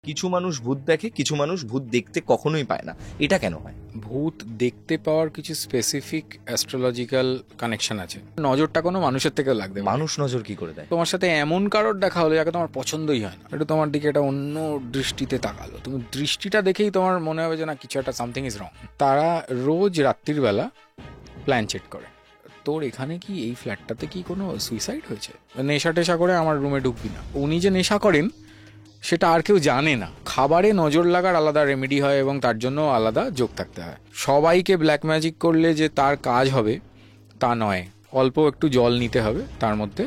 কিছু মানুষ ভূত দেখে, কিছু মানুষ ভূত দেখতে কখনোই পায় না, এটা কেন হয়? ভূত দেখতে পাওয়ার কিছু স্পেসিফিক অ্যাস্ট্রোলজিক্যাল কানেকশন আছে। নজরটা কোনো মানুষের থেকেও লাগবে। মানুষ নজর কি করে দেয়? তোমার সাথে এমন কারোর দেখা হলো যাকে তোমার পছন্দই হয় না, একটু তোমার দিকে একটা অন্য দৃষ্টিতে তাকালো, তুমি দৃষ্টিটা দেখেই তোমার মনে হবে যে না, কিছু একটা সামথিং ইজ রং। তারা রোজ রাত্রির বেলা প্ল্যান চেট করে, তোর এখানে কি এই ফ্ল্যাটটাতে কি কোনো সুইসাইড হয়েছে, নেশা টেশা করে আমার রুমে ঢুকবি না। উনি যে নেশা করেন সেটা আর কেউ জানে না। খাবারে নজর লাগার আলাদা রেমেডি হয় এবং তার জন্য আলাদা যোগ থাকতে হয়। সবাইকে ব্ল্যাক ম্যাজিক করলে যে তার কাজ হবে তা নয়। অল্প একটু জল নিতে হবে, তার মধ্যে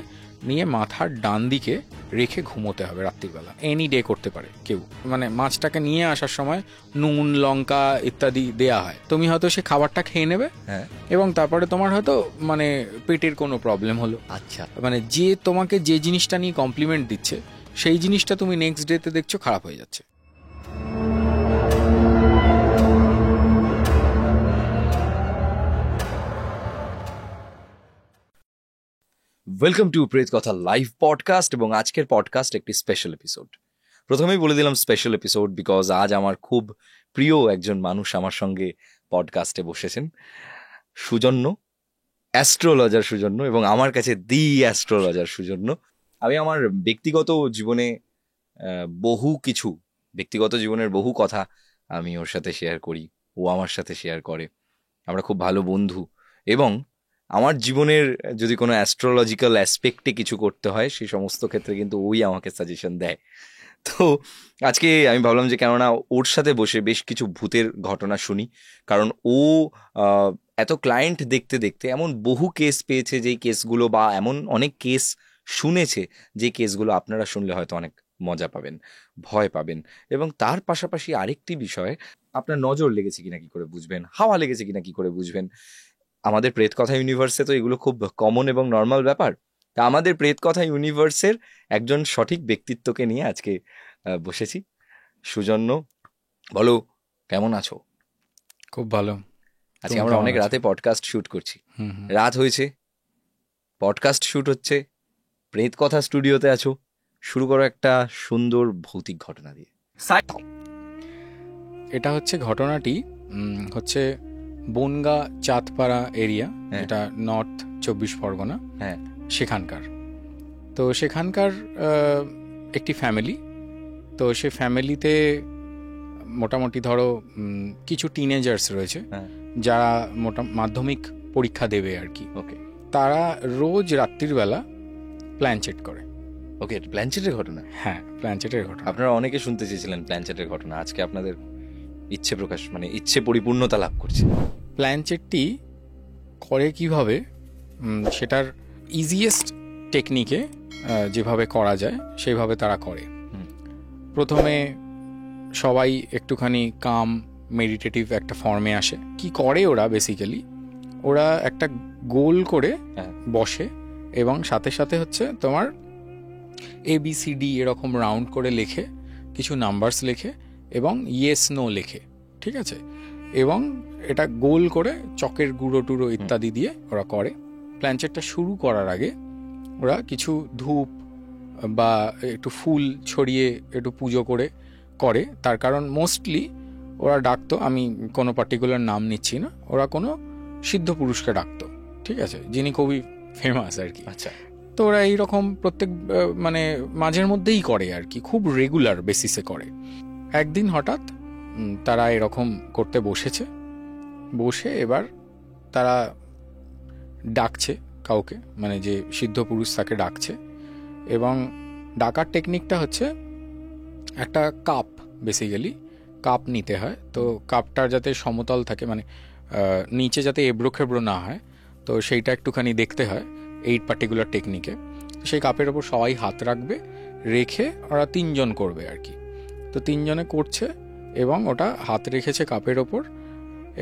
নিয়ে মাথার ডান দিকে রেখে ঘুমোতে হবে রাত্রিবেলা। এনি ডে করতে পারে কেউ, মানে মাছটাকে নিয়ে আসার সময় নুন লঙ্কা ইত্যাদি দেয়া হয়। তুমি হয়তো সে খাবারটা খেয়ে নেবে, হ্যাঁ, এবং তারপরে তোমার হয়তো মানে পেটের কোনো প্রবলেম হলো। আচ্ছা, মানে যে তোমাকে যে জিনিসটা নিয়ে কমপ্লিমেন্ট দিচ্ছে সেই জিনিসটা তুমি নেক্সট ডেতে দেখছো খারাপ হয়ে যাচ্ছে। ওয়েলকাম টু প্রেত কথা লাইভ পডকাস্ট। এবং আজকের পডকাস্ট একটি স্পেশাল এপিসোড। প্রথমেই বলে দিলাম স্পেশাল এপিসোড বিকজ আজ আমার খুব প্রিয় একজন মানুষ আমার সঙ্গে পডকাস্টে বসেছেন, সুজন্য, অ্যাস্ট্রোলজার সুজন্য, এবং আমার কাছে দি অ্যাস্ট্রোলজার সুজন্য। আমি আমার ব্যক্তিগত জীবনে ব্যক্তিগত জীবনের বহু কথা আমি ওর সাথে শেয়ার করি, ও আমার সাথে শেয়ার করে। আমরা খুব ভালো বন্ধু, এবং আমার জীবনের যদি কোনো অ্যাস্ট্রোলজিক্যাল অ্যাসপেক্টে কিছু করতে হয় সেই সমস্ত ক্ষেত্রে কিন্তু ওই আমাকে সাজেশন দেয়। তো আজকে আমি ভাবলাম যে কেননা ওর সাথে বসে বেশ কিছু ভূতের ঘটনা শুনি, কারণ ও এত ক্লায়েন্ট দেখতে দেখতে এমন বহু কেস পেয়েছে, যেই কেসগুলো বা এমন অনেক কেস শুনেছে যে কেসগুলো আপনারা শুনলে হয়তো অনেক মজা পাবেন, ভয় পাবেন। এবং তার পাশাপাশি আরেকটি বিষয়, আপনার নজর লেগেছে কিনা কি করে বুঝবেন, হাওয়া লেগেছে কিনা কি করে বুঝবেন। আমাদের প্রেত কথা ইউনিভার্সে তো এগুলো খুব কমন এবং নর্মাল ব্যাপার। তা আমাদের প্রেত কথা ইউনিভার্সের একজন সঠিক ব্যক্তিত্বকে নিয়ে আজকে বসেছি। সুজন্য, বলো কেমন আছো? খুব ভালো। আজকে আমরা অনেক রাতে পডকাস্ট শুট করছি, রাত হয়েছে, পডকাস্ট শুট হচ্ছে, প্রেত কথা স্টুডিওতে আছো। শুরু করো একটা সুন্দর ভৌতিক ঘটনা দিয়ে। এটা হচ্ছে ঘটনাটি হচ্ছে বনগা চাঁদপাড়া এরিয়া, এটা নর্থ 24 পরগনা, হ্যাঁ, সেখানকার। তো সেখানকার একটি ফ্যামিলি। তো সে ফ্যামিলিতে মোটামুটি ধরো কিছু টিনেজার্স রয়েছে, যারা মাধ্যমিক পরীক্ষা দেবে আর কি। ওকে, তারা রোজ রাত্রির বেলা প্ল্যানচেট করে। ওকে, প্ল্যানচেটের ঘটনা? হ্যাঁ, প্ল্যানচেটের ঘটনা। আপনারা অনেকে শুনতে চেয়েছিলেন প্ল্যানচেটের ঘটনা, আজকে আপনাদের ইচ্ছে প্রকাশ, মানে ইচ্ছে পরিপূর্ণতা লাভ করছে। প্ল্যানচেটটি করে কিভাবে, সেটার ইজিয়েস্ট টেকনিকে যেভাবে করা যায় সেইভাবে তারা করে। প্রথমে সবাই একটুখানি কাম মেডিটেটিভ একটা ফর্মে আসে। কি করে ওরা, বেসিক্যালি ওরা একটা গোল করে বসে এবং সাথে সাথে হচ্ছে তোমার ABCD এরকম রাউন্ড করে লেখে, কিছু নাম্বারস লেখে এবং ইয়েস নো লেখে, ঠিক আছে? এবং এটা গোল করে চকের গুঁড়ো টুড়ো ইত্যাদি দিয়ে ওরা করে। প্ল্যানচেটটা শুরু করার আগে ওরা কিছু ধূপ বা একটু ফুল ছড়িয়ে একটু পুজো করে। তার কারণ মোস্টলি ওরা ডাকতো, আমি কোনো পার্টিকুলার নাম নিচ্ছি না, ওরা কোনো সিদ্ধ পুরুষকে ডাকতো, ঠিক আছে, যিনি খুবই ফেমাস আর কি। আচ্ছা। তো ওরা এইরকম প্রত্যেক মানে মাঝের মধ্যেই করে আর কি, খুব রেগুলার বেসিসে করে। একদিন হঠাৎ তারা এরকম করতে বসে এবার তারা ডাকছে কাউকে, মানে যে সিদ্ধ পুরুষ তাকে ডাকছে। এবং ডাকার টেকনিকটা হচ্ছে একটা কাপ, বেসিক্যালি কাপ নিতে হয়। তো কাপটা যাতে সমতল থাকে, মানে নিচে যাতে এবড়ো খেবড়ো না হয়, তো সেইটা একটুখানি দেখতে হয় এই পার্টিকুলার টেকনিকে। সেই কাপের ওপর সবাই হাত রাখবে, রেখে ওরা 3 জন করবে আর কি। তো 3 জনে করছে এবং ওটা হাত রেখেছে কাপের ওপর।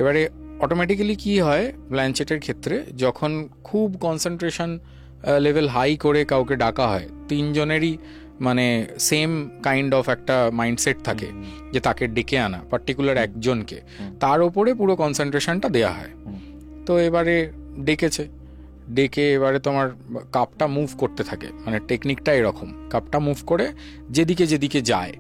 এবারে অটোমেটিক্যালি কি হয় প্ল্যানচেটের ক্ষেত্রে, যখন খুব কনসেন্ট্রেশন লেভেল হাই করে কাউকে ডাকা হয়, 3 জনেরই মানে সেম কাইন্ড অফ একটা মাইন্ডসেট থাকে যে তাকে ডেকে আনা পার্টিকুলার একজনকে, তার ওপরে পুরো কনসেন্ট্রেশনটা দেওয়া হয়। তো এবারে ডেকে এবারে তোমার কাপটা মুভ করতে থাকে, মানে টেকনিকটা এরকম, কাপটা মুভ করে যেদিকে যায়,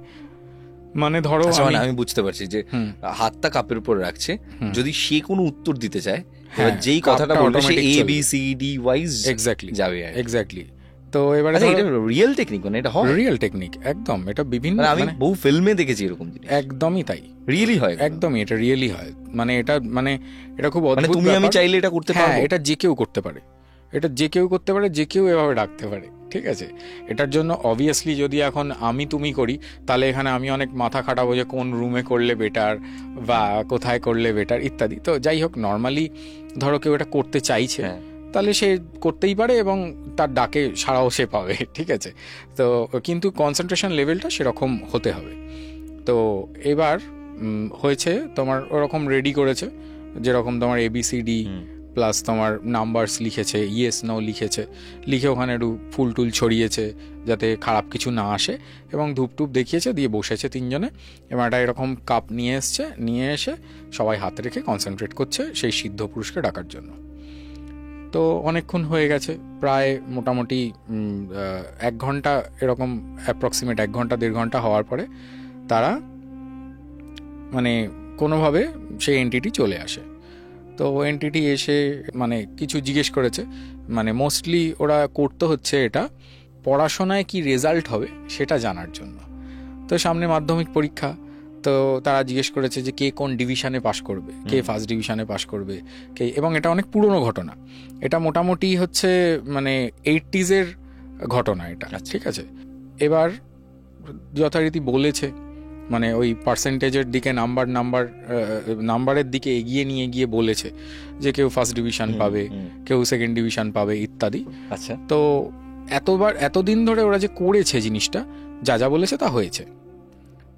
মানে ধরো আচ্ছা, মানে আমি বুঝতে পারছি যে হুম, হাতটা কাপের উপর রাখছে, হুম, যদি সে কোনো উত্তর দিতে চায়, হ্যাঁ, এবার যেই কথাটা কাপটা বলবে সে automatic এ চলবে। B C D wise exactly, যাবে আর কি। এক্স্যাক্টলি। তো এবারে আচ্ছা, ধরো এটা রিয়েল টেকনিক, মানে এটা হয়? রিয়েল টেকনিক, একদম। এটা বিভিন্ন, মানে আমি মানে বহু ফিল্মে দেখেছি এরকম জিনিস। একদমই তাই, রিয়েলি হয় এগুলো? একদমই, এটা রিয়েলি হয়। মানে এটা, মানে এটা খুব মানে অদ্ভুত তুমি আমি ব্যাপার। চাইলে এটা করতে হ্যাঁ, পারবো? এটা যে কেউ করতে পারে, এটা যে কেউ করতে পারে, যে কেউ এভাবে ডাকতে পারে, ঠিক আছে। এটার জন্য অবভিয়াসলি যদি এখন আমি তুমি করি, তাহলে এখানে আমি অনেক মাথা খাটাবো যে কোন রুমে করলে বেটার বা কোথায় করলে বেটার ইত্যাদি। তো যাই হোক, নর্মালি ধরো কেউ এটা করতে চাইছে, হ্যাঁ। তাহলে সে করতেই পারে এবং তার ডাকে সাড়াও সে পাবে, ঠিক আছে। তো কিন্তু কনসেন্ট্রেশন লেভেলটা সেরকম হতে হবে। তো এবার হয়েছে তোমার ওরকম রেডি করেছে, যেরকম তোমার ABCD প্লাস তোমার নাম্বারস লিখেছে, ইয়েস নো লিখেছে, লিখে ওখানে একটু ফুল টুল ছড়িয়েছে যাতে খারাপ কিছু না আসে, এবং ধূপ টুপ দেখিয়েছে, দিয়ে বসেছে তিনজনে। এবার একটা এরকম কাপ নিয়ে এসছে, নিয়ে এসে সবাই হাত রেখে কনসেন্ট্রেট করছে সেই সিদ্ধ পুরুষকে ডাকার জন্য। তো অনেকক্ষণ হয়ে গেছে, প্রায় মোটামুটি 1 ঘন্টা এরকম, অ্যাপ্রক্সিমেট 1 ঘন্টা 1.5 ঘন্টা হওয়ার পরে তারা মানে কোনোভাবে সেই এন্টিটি চলে আসে। তো এন্টিটি এসে মানে কিছু জিজ্ঞেস করেছে, মানে মোস্টলি ওরা করতে হচ্ছে এটা পড়াশোনায় কি রেজাল্ট হবে সেটা জানার জন্য। তো সামনে মাধ্যমিক পরীক্ষা, তো তারা জিজ্ঞেস করেছে যে কে কোন ডিভিশনে পাশ করবে, কে ফার্স্ট ডিভিশনে পাশ করবে, কে, এবং এটা অনেক পুরনো ঘটনা, এটা মোটামুটি হচ্ছে মানে 80s ঘটনা এটা, ঠিক আছে। এবার যথারীতি বলেছে, মানে ওই পার্সেন্টেজের দিকে নাম্বারের দিকে এগিয়ে নিয়ে গিয়ে বলেছে যে কেউ ফার্স্ট ডিভিশন পাবে, কেউ সেকেন্ড ডিভিশন পাবে ইত্যাদি। আচ্ছা। তো এতদিন ধরে ওরা যে করেছে জিনিসটা, যা যা বলেছে তা হয়েছে।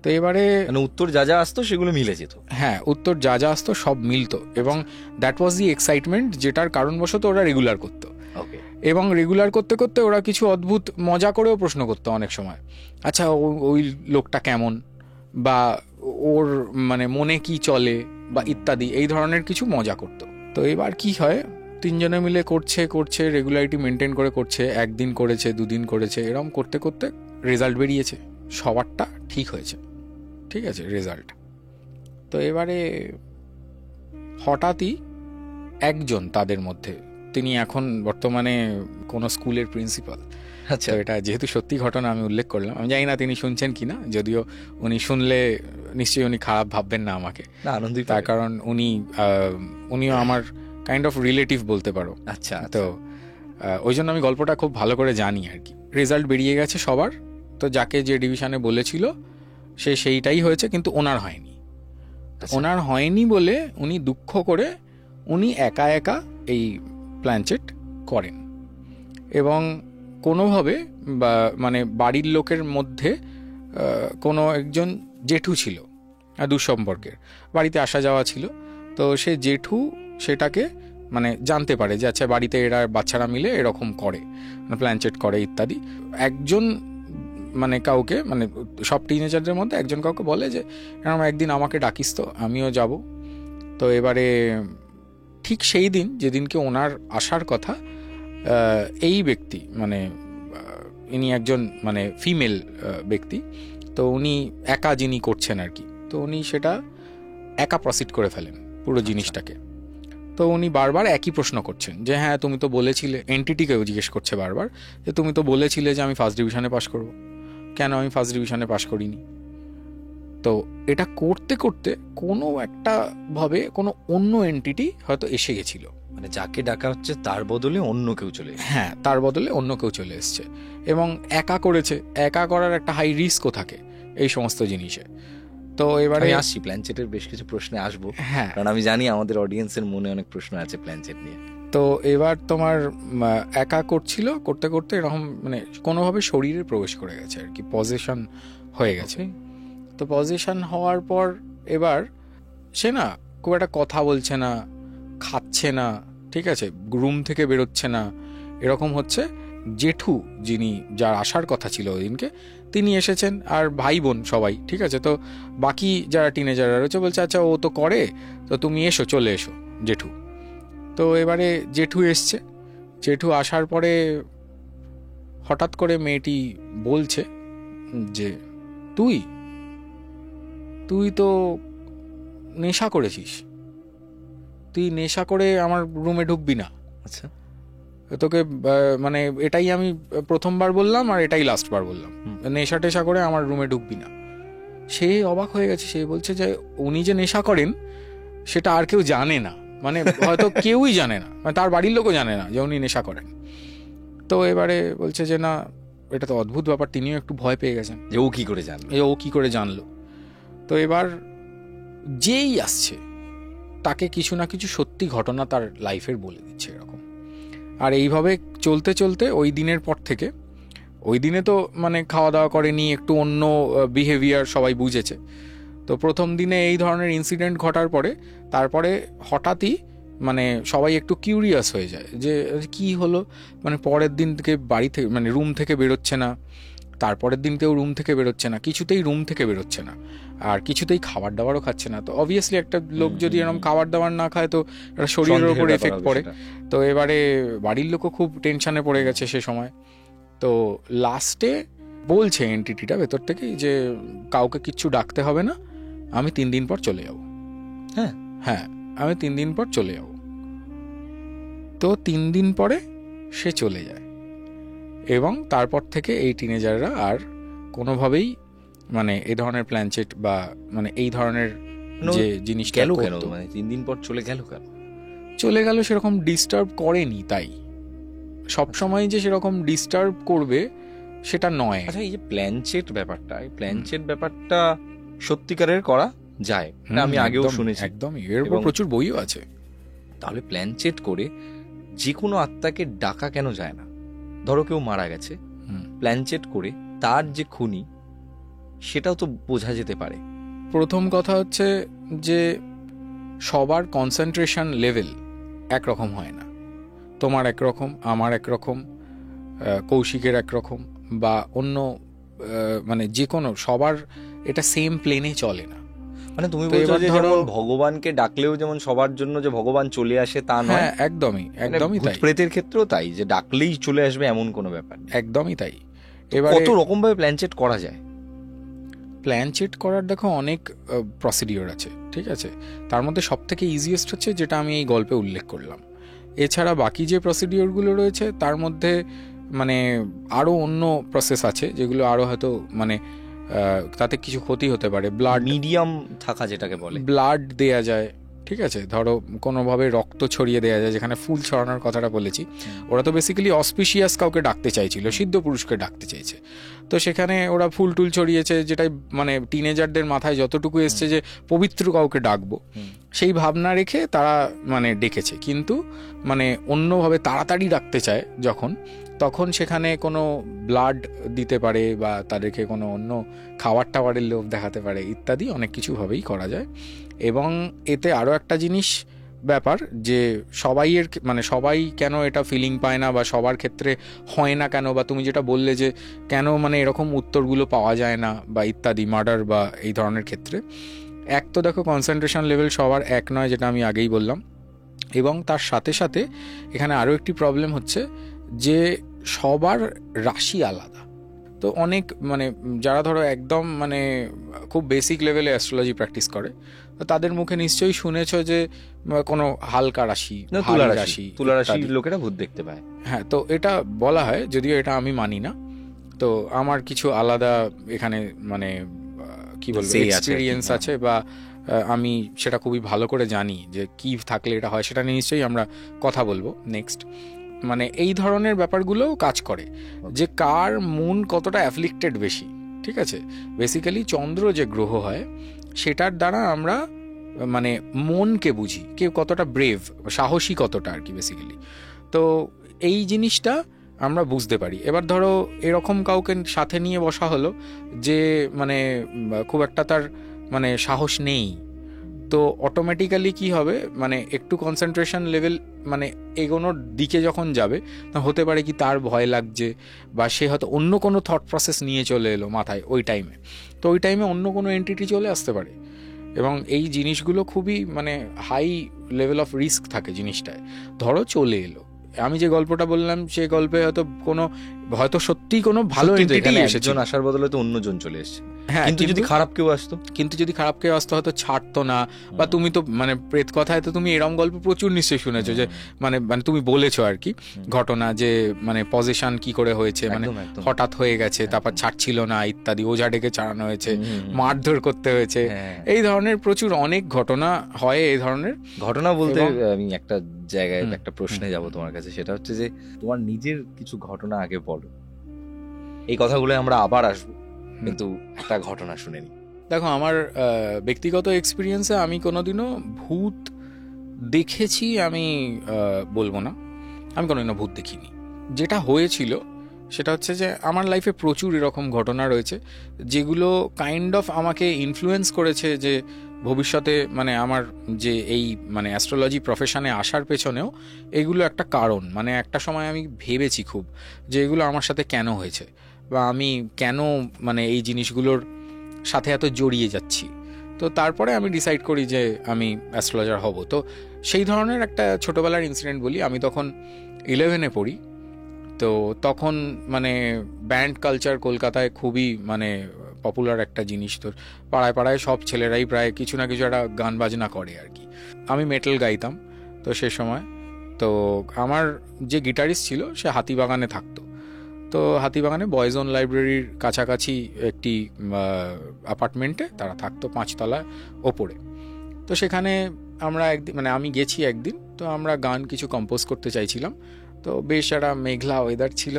তো এবারে মানে উত্তর যা যা আসতো সেগুলো মিলে যেত? হ্যাঁ, উত্তর যা যা আসতো সব মিলতো, এবং দ্যাট ওয়াজ দি এক্সাইটমেন্ট, যেটার কারণবশত ওরা রেগুলার করতো। এবং রেগুলার করতে করতে ওরা কিছু অদ্ভুত মজা করেও প্রশ্ন করতো অনেক সময়। আচ্ছা, ওই লোকটা কেমন, বা ওর মানে মনে কি চলে, বা ইত্যাদি, এই ধরনের কিছু মজা করতো। তো এবার কি হয়, তিনজনে মিলে করছে রেগুলারিটি মেনটেন করে করছে, একদিন করেছে, দুদিন করেছে, এরকম করতে করতে রেজাল্ট বেরিয়েছে, সবারটা ঠিক হয়েছে, ঠিক আছে রেজাল্ট। তো এবারে হঠাৎই একজন তাদের মধ্যে, তিনি এখন বর্তমানে কোনো স্কুলের প্রিন্সিপাল। আচ্ছা। তো এটা যেহেতু সত্যি ঘটনা আমি উল্লেখ করলাম, আমি জানি না তিনি শুনছেন কিনা, যদিও উনি শুনলে নিশ্চয়ই উনি খারাপ ভাববেন না আমাকে, আনন্দই, তার কারণ উনিও আমার কাইন্ড অফ রিলেটিভ বলতে পারো। আচ্ছা। তো ওই জন্য আমি গল্পটা খুব ভালো করে জানি আর কি। রেজাল্ট বেরিয়ে গেছে সবার, তো যাকে যে ডিভিশনে বলেছিল সে সেইটাই হয়েছে, কিন্তু ওনার হয়নি। ওনার হয়নি বলে উনি দুঃখ করে উনি একা একা এই প্ল্যানচেট করেন, এবং কোনোভাবে বা মানে বাড়ির লোকের মধ্যে কোনো একজন জেঠু ছিল, দুঃসম্পর্কের, বাড়িতে আসা যাওয়া ছিল। তো সে জেঠু সেটাকে মানে জানতে পারে যে আচ্ছা বাড়িতে এরা বাচ্চারা মিলে এরকম করে, প্ল্যানচেট করে ইত্যাদি। একজন মানে কাউকে, মানে সব টিনেজারদের মধ্যে একজন কাউকে বলে যে এরকম একদিন আমাকে ডাকিস তো, আমিও যাব। তো এবারে ঠিক সেই দিন যেদিনকে ওনার আসার কথা, এই ব্যক্তি মানে ইনি একজন মানে ফিমেল ব্যক্তি, তো উনি একা যিনি করছেন আর কি, তো উনি সেটা একা প্রসিড করে ফেলেন পুরো জিনিসটাকে। তো উনি বারবার একই প্রশ্ন করছেন যে হ্যাঁ তুমি তো বলেছিলে, এন্টিটিকেও জিজ্ঞেস করছে বারবার যে তুমি তো বলেছিলে যে আমি ফার্স্ট ডিভিশনে পাশ করব, কেন আমি ফার্স্ট ডিভিশনে পাশ করিনি। তো এটা করতে করতে কোনো একটা ভাবে কোনো অন্য এন্টিটি হয়তো এসে গেছিল, মানে যাকে ডাকা হচ্ছে তার বদলে অন্য কেউ চলে এসেছে। হ্যাঁ, তার বদলে অন্য কেউ চলে এসছে, এবং একা করেছে। একা করার একটা হাই রিস্কও থাকে এই সমস্ত জিনিসে। তো এবারে আমি আসছি প্ল্যানচেটের বেশ কিছু প্রশ্নে আসবো, হ্যাঁ, কারণ আমি জানি আমাদের অডিয়েন্সের মনে অনেক প্রশ্ন আছে প্ল্যানচেট নিয়ে। তো এবার তোমার একা করছিল, করতে করতে এরকম মানে কোনোভাবে শরীরে প্রবেশ করে গেছে আর কি, পজিশন হয়ে গেছে। তো পজিশন হওয়ার পর এবার সে না খুব একটা কথা বলছে না, খাচ্ছে না, ঠিক আছে, রুম থেকে বেরোচ্ছে না, এরকম হচ্ছে। জেঠু যিনি, যার আসার কথা ছিল ওই দিনকে, তিনি এসেছেন, আর ভাই বোন সবাই, ঠিক আছে। তো বাকি যারা টিনেজাররা রয়েছে বলছে আচ্ছা ও তো করে, তো তুমি এসো, চলে এসো জেঠু। তো এবারে জেঠু এসছে, জেঠু আসার পরে হঠাৎ করে মেয়েটি বলছে যে তুই, তুই তো নেশা করেছিস, তুই নেশা করে আমার রুমে ঢুকবি না। আচ্ছা, তোকে মানে এটাই আমি প্রথমবার বললাম আর এটাই লাস্টবার বললাম, নেশা টেশা করে আমার রুমে ঢুকবি না। সে অবাক হয়ে গেছে, সে বলছে যে উনি যে নেশা করেন সেটা আর কেউ জানে না, মানে হয়তো কেউই জানে না, মানে তার বাড়ির লোকও জানে না যে উনি নেশা করেন। তো এবারে বলছে যে না, এটা তো অদ্ভুত ব্যাপার, তিনিও একটু ভয় পেয়ে গেছেন যে ও কি করে জানবে, ও কি করে জানলো। তো এবার যেই আসছে তাকে কিছু না কিছু সত্যি ঘটনা তার লাইফের বলে দিচ্ছে এরকম। আর এইভাবে চলতে চলতে ওই দিনের পর থেকে, ওই দিনে তো মানে খাওয়া দাওয়া করেনি, একটু অন্য বিহেভিয়ার সবাই বুঝেছে। তো প্রথম দিনে এই ধরনের ইনসিডেন্ট ঘটার পরে তারপরে হঠাৎই মানে সবাই একটু কিউরিয়াস হয়ে যায় যে কি হলো, মানে পরের দিন থেকে বাড়ি থেকে মানে রুম থেকে বেরোচ্ছে না, তারপরের দিন কেউ রুম থেকে বেরোচ্ছে না, কিছুতেই রুম থেকে বেরোচ্ছে না, আর কিছুতেই খাবার দাবারও খাচ্ছে না। তো অবভিয়াসলি একটা লোক যদি এরকম খাবার দাবার না খায় তো একটা শরীরের উপর এফেক্ট পড়ে। তো এবারে বাড়ির লোকও খুব টেনশনে পড়ে গেছে সে সময়। তো লাস্টে বলছে এনটিটিটা ভেতর থেকে যে কাউকে কিচ্ছু ডাকতে হবে না, আমি 3 দিন পর চলে যাব। হ্যাঁ হ্যাঁ, আমি 3 দিন পর চলে যাব। তো 3 দিন পরে সে চলে যায় এবং তারপর থেকে এই টিনেজাররা আর কোনোভাবেই মানে এই ধরনের প্ল্যানচেট বা মানে এই ধরনের যে জিনিসটা গেল কেন, মানে 3 দিন পর চলে গেল কেন? চলে গেল সেরকম ডিস্টার্ব করেনি, তাই সব সময় যে সেরকম ডিস্টার্ব করবে সেটা নয়। আচ্ছা, এই যে প্ল্যানচেট ব্যাপারটা, এই প্ল্যানচেট ব্যাপারটা সত্যিকারের করা যায়, আমি আগেও শুনেছি, একদমই, এর উপর প্রচুর বইও আছে। তাহলে প্ল্যানচেট করে যে কোনো আত্মাকে ডাকা কেন যায় না? ধরো কেউ মারা গেছে, প্ল্যানচেট করে তার যে খুনি সেটাও তো বোঝা যেতে পারে। প্রথম কথা হচ্ছে যে সবার কনসেন্ট্রেশন লেভেল একরকম হয় না। তোমার একরকম, আমার একরকম, কৌশিকের একরকম, বা অন্য মানে যে কোনো সবার এটা সেম প্লেনে চলে না। মানে তুমি বলছো যে যেমন ভগবানকে ডাকলেও যেমন সবার জন্য যে ভগবান চলে আসে তা নয়? হ্যাঁ, একদমই একদমই তাই। প্রেতের ক্ষেত্রেও তাই, যে ডাকলেই চলে আসবে এমন কোনো ব্যাপার একদমই তাই। এবার কত রকম ভাবে প্ল্যানচেট করা যায়? প্ল্যানচেট করার দেখো অনেক প্রসিডিওর আছে, ঠিক আছে। তার মধ্যে সব থেকে ইজিয়েস্ট হচ্ছে যেটা আমি এই গল্পে উল্লেখ করলাম। এছাড়া বাকি যে প্রসিডিওরগুলো রয়েছে তার মধ্যে মানে আরও অন্য প্রসেস আছে যেগুলো আরও হয়তো মানে তাতে কিছু ক্ষতি হতে পারে। ব্লাড মিডিয়াম থাকা যেটাকে বলে, ব্লাড দেয়া যায়, ঠিক আছে। ধরো কোনোভাবে রক্ত ছড়িয়ে দেওয়া যায়, যেখানে ফুল ছড়ানোর কথাটা বলেছি। ওরা তো বেসিক্যালি অসপিশিয়াস কাউকে ডাকতে চাইছিল, সিদ্ধ পুরুষকে ডাকতে চাইছে। তো সেখানে ওরা ফুল টুল ছড়িয়েছে, যেটাই মানে টিনেজারদের মাথায় যতটুকু এসছে যে পবিত্র কাউকে ডাকবো, সেই ভাবনা রেখে তারা মানে ডেকেছে। কিন্তু মানে অন্যভাবে তাড়াতাড়ি ডাকতে চায় যখন, তখন সেখানে কোনো ব্লাড দিতে পারে বা তাদেরকে কোনো অন্য খাবার টাবারের লোভ দেখাতে পারে ইত্যাদি অনেক কিছুভাবেই করা যায়। এবং এতে আরও একটা জিনিস ব্যাপার যে সবাইয়ের মানে সবাই কেন এটা ফিলিং পায় না বা সবার ক্ষেত্রে হয় না কেন, বা তুমি যেটা বললে যে কেন মানে এরকম উত্তরগুলো পাওয়া যায় না বা ইত্যাদি মার্ডার বা এই ধরনের ক্ষেত্রে, এক তো দেখো কনসেন্ট্রেশন লেভেল সবার এক নয়, যেটা আমি আগেই বললাম। এবং তার সাথে সাথে এখানে আরও একটি প্রবলেম হচ্ছে যে সবার রাশি আলাদা। তো অনেক মানে যারা ধরো একদম মানে খুব বেসিক লেভেলে অ্যাস্ট্রোলজি প্র্যাকটিস করে, তো তাদের মুখে নিশ্চয়ই শুনেছ যে কোনো হালকা রাশি, তুলা রাশি লোকেরা ভূত দেখতে পায়। হ্যাঁ, তো এটা বলা হয়, যদিও এটা আমি মানি না। তো আমার কিছু আলাদা এখানে মানে কি বলবো এক্সপিরিয়েন্স আছে, বা আমি সেটা খুবই ভালো করে জানি যে কি থাকলে এটা হয়, সেটা নিয়ে নিশ্চয়ই আমরা কথা বলবো নেক্সট। মানে এই ধরনের ব্যাপারগুলোও কাজ করে যে কার মুন কতটা অ্যাফ্লিক্টেড বেশি, ঠিক আছে। বেসিক্যালি চন্দ্র যে গ্রহ হয় সেটার দ্বারা আমরা মানে মনকে বুঝি, কেউ কতটা ব্রেভ, সাহসী কতটা আর কি বেসিক্যালি। তো এই জিনিসটা আমরা বুঝতে পারি। এবার ধরো এরকম কাউকে সাথে নিয়ে বসা হলো যে মানে খুব একটা তার মানে সাহস নেই, তো অটোমেটিক্যালি কি হবে মানে একটু কনসেন্ট্রেশন লেভেল মানে এগোনোর দিকে যখন যাবে, তখন হতে পারে কি তার ভয় লাগছে বা সে হয়তো অন্য কোনো থট প্রসেস নিয়ে চলে এলো মাথায় ওই টাইমে, তো ওই টাইমে অন্য কোনো এন্টিটি চলে আসতে পারে। এবং এই জিনিসগুলো খুবই মানে হাই লেভেল অফ রিস্ক থাকে জিনিসটায়। ধরো চলে এলো, আমি যে গল্পটা বললাম সেই গল্পে হয়তো কোনো হয়তো সত্যিই কোনো ভালো সত্যি তো, এন্টিটি এখানে এসেছে, একজন আসার বদলে তো অন্যজন চলে এসেছে। হ্যাঁ, কিন্তু যদি খারাপ কেউ আসতো, কিন্তু যদি খারাপ কেউ আসতো হয়তো ছাড়তো না। বা তুমি তো মানে প্রেত কথায় তো তুমি এরম গল্প প্রচুর নিশ্চয়ই শুনেছো, যে মানে মানে তুমি বলেছো আর কি ঘটনা, যে মানে পজিশন কি করে হয়েছে, মানে একদম, একদম। হঠাৎ হয়ে গেছে, তারপর ছাড়ছিল না ইত্যাদি, ওঝা ডেকে চালানো হয়েছে, মারধর করতে হয়েছে, হ্যাঁ। এই ধরনের প্রচুর অনেক ঘটনা হয় এই ধরনের ঘটনা বলতে এবং- আমি একটা জায়গায় একটা প্রশ্নে যাব তোমার কাছে, সেটা হচ্ছে যে তোমার নিজের কিছু ঘটনা আগে বলো। এই কথাগুলো আমরা আবার আসবো, কিন্তু একটা ঘটনা শুনে নি। দেখো, আমার ব্যক্তিগত এক্সপিরিয়েন্সে আমি কোনোদিনও ভূত দেখেছি আমি বলবো না, আমি কোনোদিনও ভূত দেখিনি। যেটা হয়েছিল সেটা হচ্ছে যে আমার লাইফে প্রচুর এরকম ঘটনা রয়েছে যেগুলো কাইন্ড অফ আমাকে ইনফ্লুয়েন্স করেছে, যে ভবিষ্যতে মানে আমার যে এই মানে অ্যাস্ট্রোলজি প্রফেশনে আসার পেছনেও এগুলো একটা কারণ। মানে একটা সময় আমি ভেবেছি খুব যে এগুলো আমার সাথে কেন হয়েছে, বা আমি কেন মানে এই জিনিসগুলোর সাথে এত জড়িয়ে যাচ্ছি। তো তারপরে আমি ডিসাইড করি যে আমি অ্যাস্ট্রোলজার হব। তো সেই ধরনের একটা ছোটোবেলার ইনসিডেন্ট বলি। আমি তখন 11-এ পড়ি। তো তখন মানে ব্যান্ড কালচার কলকাতায় খুবই মানে পপুলার একটা জিনিস। তোর পাড়ায় পাড়ায় সব ছেলেরাই প্রায় কিছু না কিছু একটা গান বাজনা করে আর কি। আমি মেটাল গাইতাম তো সে সময়। তো আমার যে গিটারিস্ট ছিল সে হাতিবাগানে থাকতো। তো হাতিবাগানে বয়েজ অন লাইব্রেরির কাছাকাছি একটি অ্যাপার্টমেন্টে তারা থাকতো, 5 তলায় ওপরে। তো সেখানে আমরা একদিন মানে আমি গেছি একদিন, তো আমরা গান কিছু কম্পোজ করতে চাইছিলাম। তো বেশ একটা মেঘলা ওয়েদার ছিল।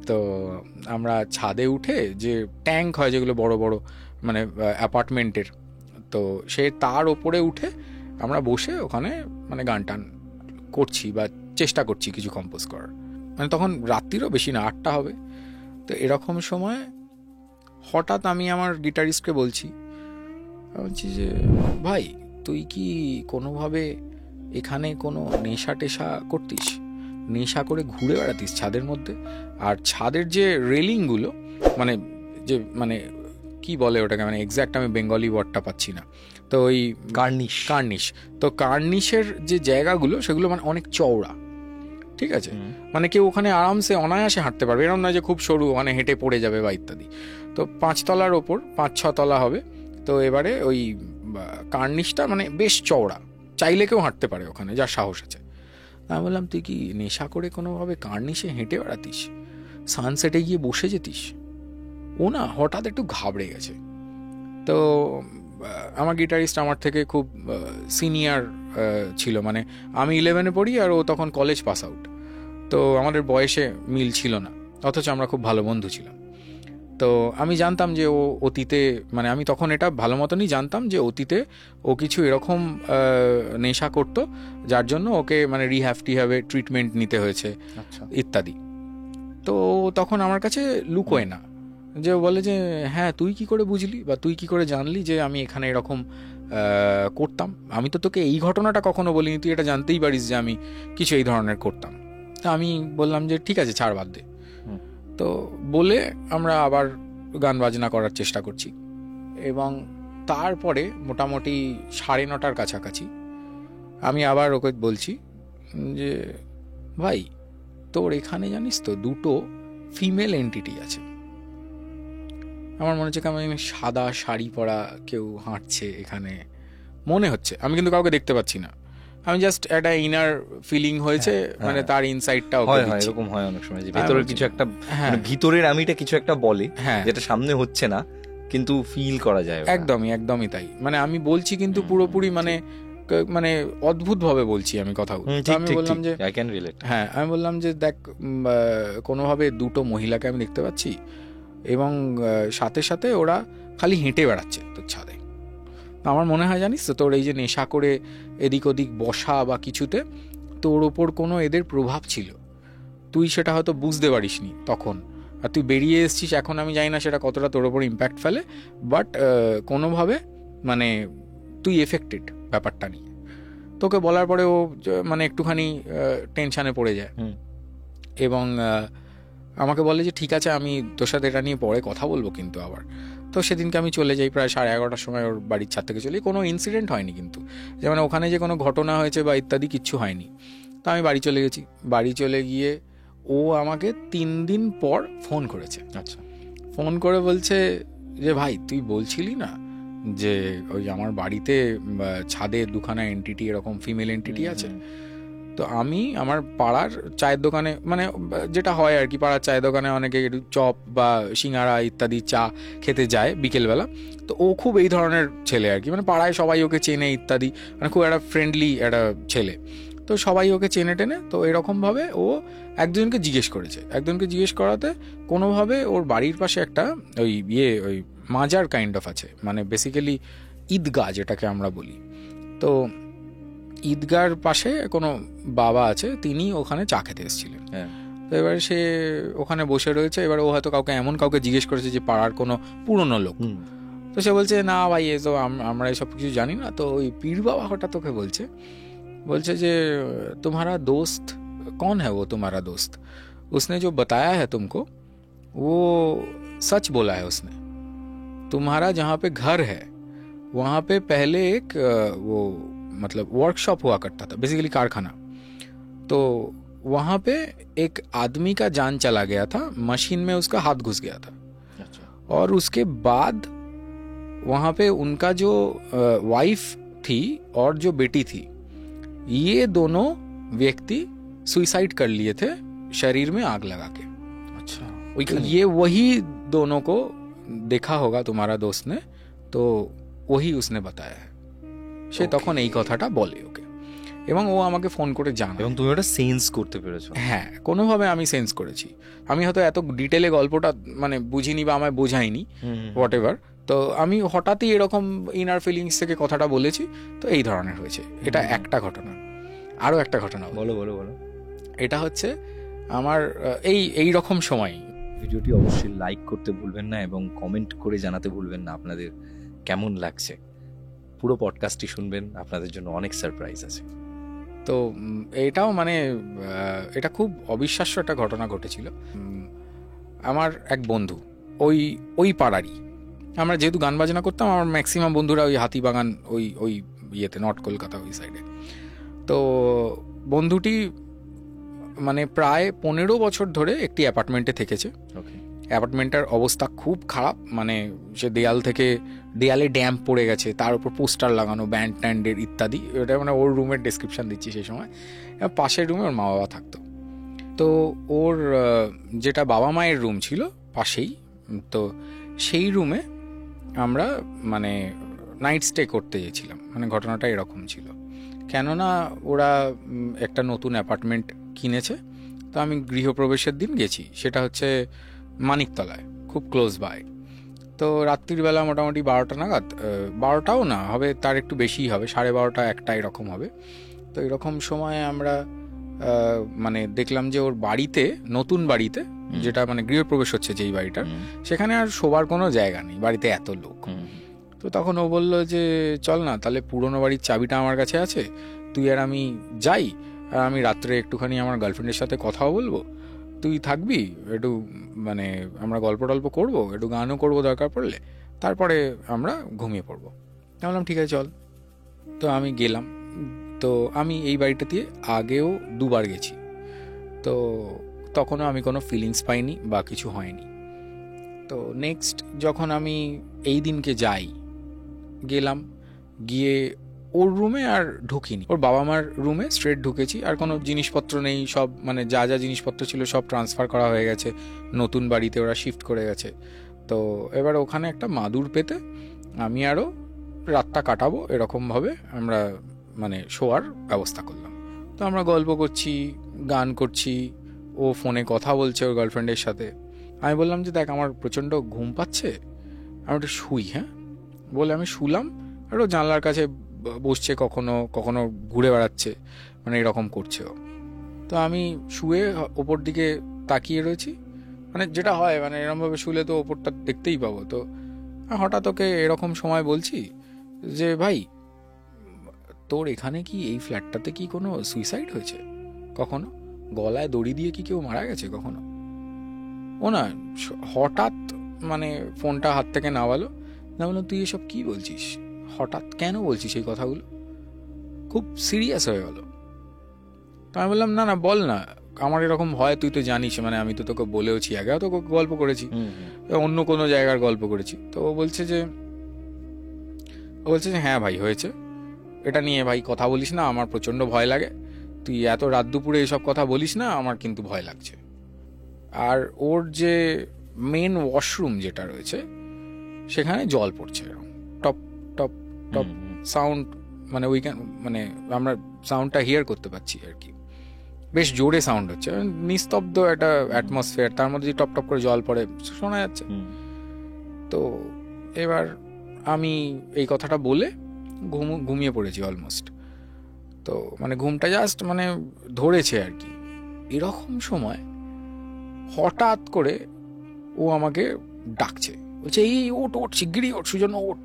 তো আমরা ছাদে উঠে যে ট্যাঙ্ক হয় যেগুলো বড় বড় মানে অ্যাপার্টমেন্টের, তো সে তার ওপরে উঠে আমরা বসে ওখানে মানে গান টান করছি বা চেষ্টা করছি কিছু কম্পোজ করার। মানে তখন রাত্রিরও বেশি না, 8টা হবে। তো এরকম সময় হঠাৎ আমি আমার গিটারিস্টকে বলছি যে ভাই, তুই কি কোনোভাবে এখানে কোনো নেশা টেশা করতিস, নেশা করে ঘুরে বেড়াতিস ছাদের মধ্যে? আর ছাদের যে রেলিংগুলো মানে যে মানে কি বলে ওটাকে, মানে এক্স্যাক্ট আমি বেঙ্গলি ওয়ার্ডটা পাচ্ছি না, তো ওই কার্নিশ, তো কার্নিশের যে জায়গাগুলো সেগুলো মানে অনেক চওড়া, ঠিক আছে? মানে কেউ ওখানে আরামসে অনায়াসে হাঁটতে পারবে, এরকম নয় যে খুব সরু মানে হেঁটে পড়ে যাবে বা ইত্যাদি। তো 5 তলার ওপর 5-6 তলা হবে। তো এবারে ওই কার্নিশটা মানে বেশ চওড়া, চাইলে কেউ হাঁটতে পারে ওখানে যার সাহস আছে। আমি বললাম, তুই কি নেশা করে কোনোভাবে কার্নিশে হেঁটে বেড়াতিস, সানসেটে গিয়ে বসে যেতিস? ও না হঠাৎ একটু ঘাবড়ে গেছে। তো আমার গিটারিস্ট আমার থেকে খুব সিনিয়র ছিল, মানে আমি 11-এ পড়ি আর ও তখন কলেজ পাস আউট। তো আমাদের বয়সে মিল ছিল না, অথচ আমরা খুব ভালো বন্ধু ছিলাম। তো আমি জানতাম যে ও অতীতে মানে আমি তখন এটা ভালো মতনই জানতাম যে অতীতে ও কিছু এরকম নেশা করতো যার জন্য ওকে মানে রিহ্যাবে ট্রিটমেন্ট নিতে হয়েছে ইত্যাদি। তো তখন আমার কাছে লুকোয় না, যে বলে যে হ্যাঁ তুই কি করে বুঝলি বা তুই কি করে জানলি যে আমি এখানে এরকম করতাম? আমি তো তোকে এই ঘটনাটা কখনো বলিনি, তুই এটা জানতেই পারিস যে আমি কিছু এই ধরনের করতাম। তা আমি বললাম যে ঠিক আছে, ছাড়, বাদ দে। তো বলে আমরা আবার গান বাজনা করার চেষ্টা করছি, এবং তারপরে মোটামুটি 9:30টার কাছাকাছি আমি আবার ওকে বলছি যে ভাই, তোর এখানে জানিস তো 2টো ফিমেল এন্টিটি আছে। আমার মনে হচ্ছে কেমন সাদা শাড়ি পরা কেউ হাঁটছে এখানে মনে হচ্ছে, আমি কিন্তু কাউকে দেখতে পাচ্ছি না, আমি জাস্ট একটা ইনার ফিলিং হয়েছে, মানে তার ইনসাইডটা হয় এরকম হয় অনেক সময়, যে ভিতরের কিছু একটা মানে ভিতরের আমিটা কিছু একটা বলে, যেটা সামনে হচ্ছে না কিন্তু ফিল করা যায়। একদমই তাই। মানে আমি বলছি কিন্তু পুরোপুরি মানে মানে অদ্ভুত ভাবে বলছি আমি কথাগুলো। আমি বললাম যে হ্যাঁ, আমি বললাম যে দেখ, কোনোভাবে 2টো মহিলাকে আমি দেখতে পাচ্ছি, এবং সাথে সাথে ওরা খালি হেঁটে বেড়াচ্ছে তোর ছাদে। আমার মনে হয় জানিস তো, তোর এই যে নেশা করে এদিক ওদিক বসা বা কিছুতে তোর ওপর কোনো এদের প্রভাব ছিল, তুই সেটা হয়তো বুঝতে পারিসনি তখন, আর তুই বেরিয়ে এসছিস এখন। আমি জানি না সেটা কতটা তোর ওপর ইম্প্যাক্ট ফেলে, বাট কোনোভাবে মানে তুই এফেক্টেড ব্যাপারটা নিয়ে। তোকে বলার পরে ও মানে একটুখানি টেনশানে পড়ে যায়, এবং আমাকে বলে যে ঠিক আছে, আমি তোর সাথে এটা নিয়ে পরে কথা বলবো কিন্তু আবার। তো সেদিনকে আমি চলে যাই প্রায় 11:30টার সময় ওর বাড়ির ছাদ থেকে চলে। কোনো ইনসিডেন্ট হয়নি কিন্তু, যেমন ওখানে যে কোনো ঘটনা হয়েছে বা ইত্যাদি কিচ্ছু হয়নি। তো আমি বাড়ি চলে গেছি। বাড়ি চলে গিয়ে ও আমাকে 3 দিন পর ফোন করেছে। আচ্ছা, ফোন করে বলছে যে ভাই তুই বলছিলি না যে ওই আমার বাড়িতে ছাদে দুখানা এন্টিটি, এরকম ফিমেল এন্টিটি আছে। তো আমি আমার পাড়ার চায়ের দোকানে, মানে যেটা হয় আর কি, পাড়ার চায়ের দোকানে অনেকে একটু চপ বা সিঙ্গারা ইত্যাদি চা খেতে যায় বিকেলবেলা। তো ও খুব এই ধরনের ছেলে আর কি, মানে পাড়ায় সবাই ওকে চেনে ইত্যাদি, মানে খুব একটা ফ্রেন্ডলি একটা ছেলে। তো সবাই ওকে চেনে টেনে। তো এরকমভাবে ও একজনকে জিজ্ঞেস করাতে কোনোভাবে ওর বাড়ির পাশে একটা ওই মাজার কাইন্ড অফ আছে, মানে বেসিক্যালি ঈদগাহ যেটাকে আমরা বলি। তো ঈদগার পাশে কোনো বাবা আছে, তিনি ওখানে চা খেতে এসেছিলেন। তো এবার সে ওখানে বসে রয়েছে। এবার ও হয়তো কাউকে জিজ্ঞেস করেছে যে পাড়ার কোনো পুরনো লোক। তো সে বলছে না ভাই এ তো আমরা এসব কিছু জানি না। তো ওই পীর বাবা হঠাৎ ওকে বলছে যে तुम्हारा दोस्त कौन है, वो तुम्हारा दोस्त, उसने जो बताया है तुमको वो सच बोला है उसने। तुम्हारा जहाँ पे घर है वहाँ पे पहले एक वो मतलब वर्कशॉप हुआ करता था, बेसिकली कारखाना। तो वहाँ पे एक आदमी का जान चला गया था, मशीन में उसका हाथ घुस गया था। और उसके बाद वहाँ पे उनका जो वाइफ थी और जो बेटी थी, ये दोनों व्यक्ति सुसाइड कर लिए थे शरीर में आग लगा के। अच्छा, तो ये वही दोनों को देखा होगा तुम्हारा दोस्त ने, तो वही उसने बताया है। সে তখন এই কথাটা বলে ওকে, এবং ও আমাকে ফোন করে জানায়। এবং তুমি ওটা সেন্স করতে পেরেছো? হ্যাঁ, কোনোভাবে আমি সেন্স করেছি। আমি হয়তো এত ডিটেলে গল্পটা মানে বুঝিনি বা আমায় বোঝায়নি, হোয়াট এভার। তো আমি হঠাৎই এরকম ইনার ফিলিংস থেকে কথাটা বলেছি। তো এই ধরনের হয়েছে। এটা একটা ঘটনা। আরও একটা ঘটনা বলো। এটা হচ্ছে আমার এই রকম সময়। ভিডিওটি অবশ্যই লাইক করতে ভুলবেন না এবং কমেন্ট করে জানাতে ভুলবেন না আপনাদের কেমন লাগছে। পুরো পডকাস্টটি শুনবেন, আপনাদের জন্য অনেক সারপ্রাইজ আছে। তো এটাও মানে এটা খুব অবিশ্বাস্য একটা ঘটনা ঘটেছিল। আমার এক বন্ধু ওই পাড়ারই, আমরা যেহেতু গান বাজনা করতাম, আমার ম্যাক্সিমাম বন্ধুরা ওই হাতিবাগান ওই ইয়েতে, নর্থ কলকাতা ওই সাইডে। তো বন্ধুটি মানে প্রায় 15 বছর ধরে একটি অ্যাপার্টমেন্টে থেকেছে। অ্যাপার্টমেন্টের অবস্থা খুব খারাপ, মানে সে দেয়ালে ড্যাম্প পড়ে গেছে, তার উপর পোস্টার লাগানো ব্যান্ড ট্যান্ডের ইত্যাদি। এটা মানে ওর রুমের ডেসক্রিপশন দিচ্ছি সেই সময়। পাশের রুমে ওর মা বাবা থাকতো। তো ওর যেটা বাবা মায়ের রুম ছিল পাশেই, তো সেই রুমে আমরা মানে নাইট স্টে করতে গেছিলাম। মানে ঘটনাটা এরকম ছিল, কেননা ওরা একটা নতুন অ্যাপার্টমেন্ট কিনেছে। তো আমি গৃহপ্রবেশের দিন গেছি, সেটা হচ্ছে মানিকতলায়, খুব ক্লোজ বাই। তো রাত্রিবেলা মোটামুটি 12টা নাগাদ, 12টাও না হবে, তার একটু বেশিই হবে, 12:30 1টা এরকম হবে। তো এরকম সময় আমরা মানে দেখলাম যে ওর বাড়িতে, নতুন বাড়িতে, যেটা মানে গৃহপ্রবেশ হচ্ছে যেই বাড়িটার, সেখানে আর শোবার কোনো জায়গা নেই, বাড়িতে এত লোক। তো তখন ও বললো যে চল না তাহলে, পুরোনো বাড়ির চাবিটা আমার কাছে আছে, তুই আর আমি যাই, আর আমি রাত্রে একটুখানি আমার গার্লফ্রেন্ডের সাথে কথাও বলবো, তুই থাকবি একটু, মানে আমরা গল্প টল্প করবো, একটু গানও করবো দরকার পড়লে, তারপরে আমরা ঘুমিয়ে পড়বো। বললাম ঠিক আছে চল। তো আমি গেলাম। তো আমি এই বাড়িটাতে আগেও 2বার গেছি। তো তখনও আমি কোনো ফিলিংস পাইনি বা কিছু হয়নি। তো নেক্সট যখন আমি এই দিনকে গেলাম, গিয়ে ওর রুমে আর ঢুকিনি, ওর বাবা মার রুমে স্ট্রেট ঢুকেছি। আর কোনো জিনিসপত্র নেই, সব মানে যা জিনিসপত্র ছিল সব ট্রান্সফার করা হয়ে গেছে, নতুন বাড়িতে ওরা শিফট করে গেছে। তো এবার ওখানে একটা মাদুর পেতে আমি আরও রাতটা কাটাবো, এরকমভাবে আমরা মানে শোয়ার ব্যবস্থা করলাম। তো আমরা গল্প করছি, গান করছি, ও ফোনে কথা বলছে ওর গার্লফ্রেন্ডের সাথে। আমি বললাম যে দেখ আমার প্রচণ্ড ঘুম পাচ্ছে, আমি একটু শুই। হ্যাঁ বলে আমি শুলাম, আর ও জানলার কাছে বসছে, কখনো ঘুরে বেড়াচ্ছে, মানে এরকম করছে ও। তো আমি শুয়ে ওপর দিকে তাকিয়ে রয়েছি, মানে যেটা হয়, মানে এরকমভাবে শুলে তো ওপরটা দেখতেই পাবো। তো হঠাৎ ওকে এরকম সময় বলছি যে ভাই তোর এখানে কি এই ফ্ল্যাটটাতে কি কোনো সুইসাইড হয়েছে কখনো? গলায় দড়ি দিয়ে কি কেউ মারা গেছে কখনো? ও না হঠাৎ মানে ফোনটা হাত থেকে নামালো, না বললাম তুই এসব কি বলছিস, হঠাৎ কেন বলছিস এই কথাগুলো? খুব সিরিয়াস হয়ে গেল। তো আমি বললাম না বল না, আমার এরকম হয়, তুই তো জানিস, মানে আমি তো তোকে বলেওছি, আগেও তোকে গল্প করেছি, অন্য কোনো জায়গার গল্প করেছি। তো ও বলছে যে হ্যাঁ ভাই হয়েছে, এটা নিয়ে ভাই কথা বলিস না, আমার প্রচণ্ড ভয় লাগে, তুই এত রাত দুপুরে এসব কথা বলিস না, আমার কিন্তু ভয় লাগছে। আর ওর যে মেন ওয়াশরুম যেটা রয়েছে সেখানে জল পড়ছে এরকম টপ টপ টপ সাউন্ড, মানে উইকেন্ড, মানে আমরা সাউন্ডটা হিয়ার করতে পাচ্ছি আর কি, বেশ জোরে সাউন্ড হচ্ছে, নিস্তব্ধ একটা অ্যাটমসফিয়ার, তার মধ্যে যে টপ টপ করে জল পড়ে শোনা যাচ্ছে। তো এবার আমি এই কথাটা বলে ঘুমিয়ে পড়েছি অলমোস্ট। তো মানে ঘুমটা জাস্ট মানে ধরেছে আর কি। এরকম সময় হঠাৎ করে ও আমাকে ডাকছে, বলছে এই ওঠ ওঠ, শিগগিরই ওঠ সুজন ওঠ।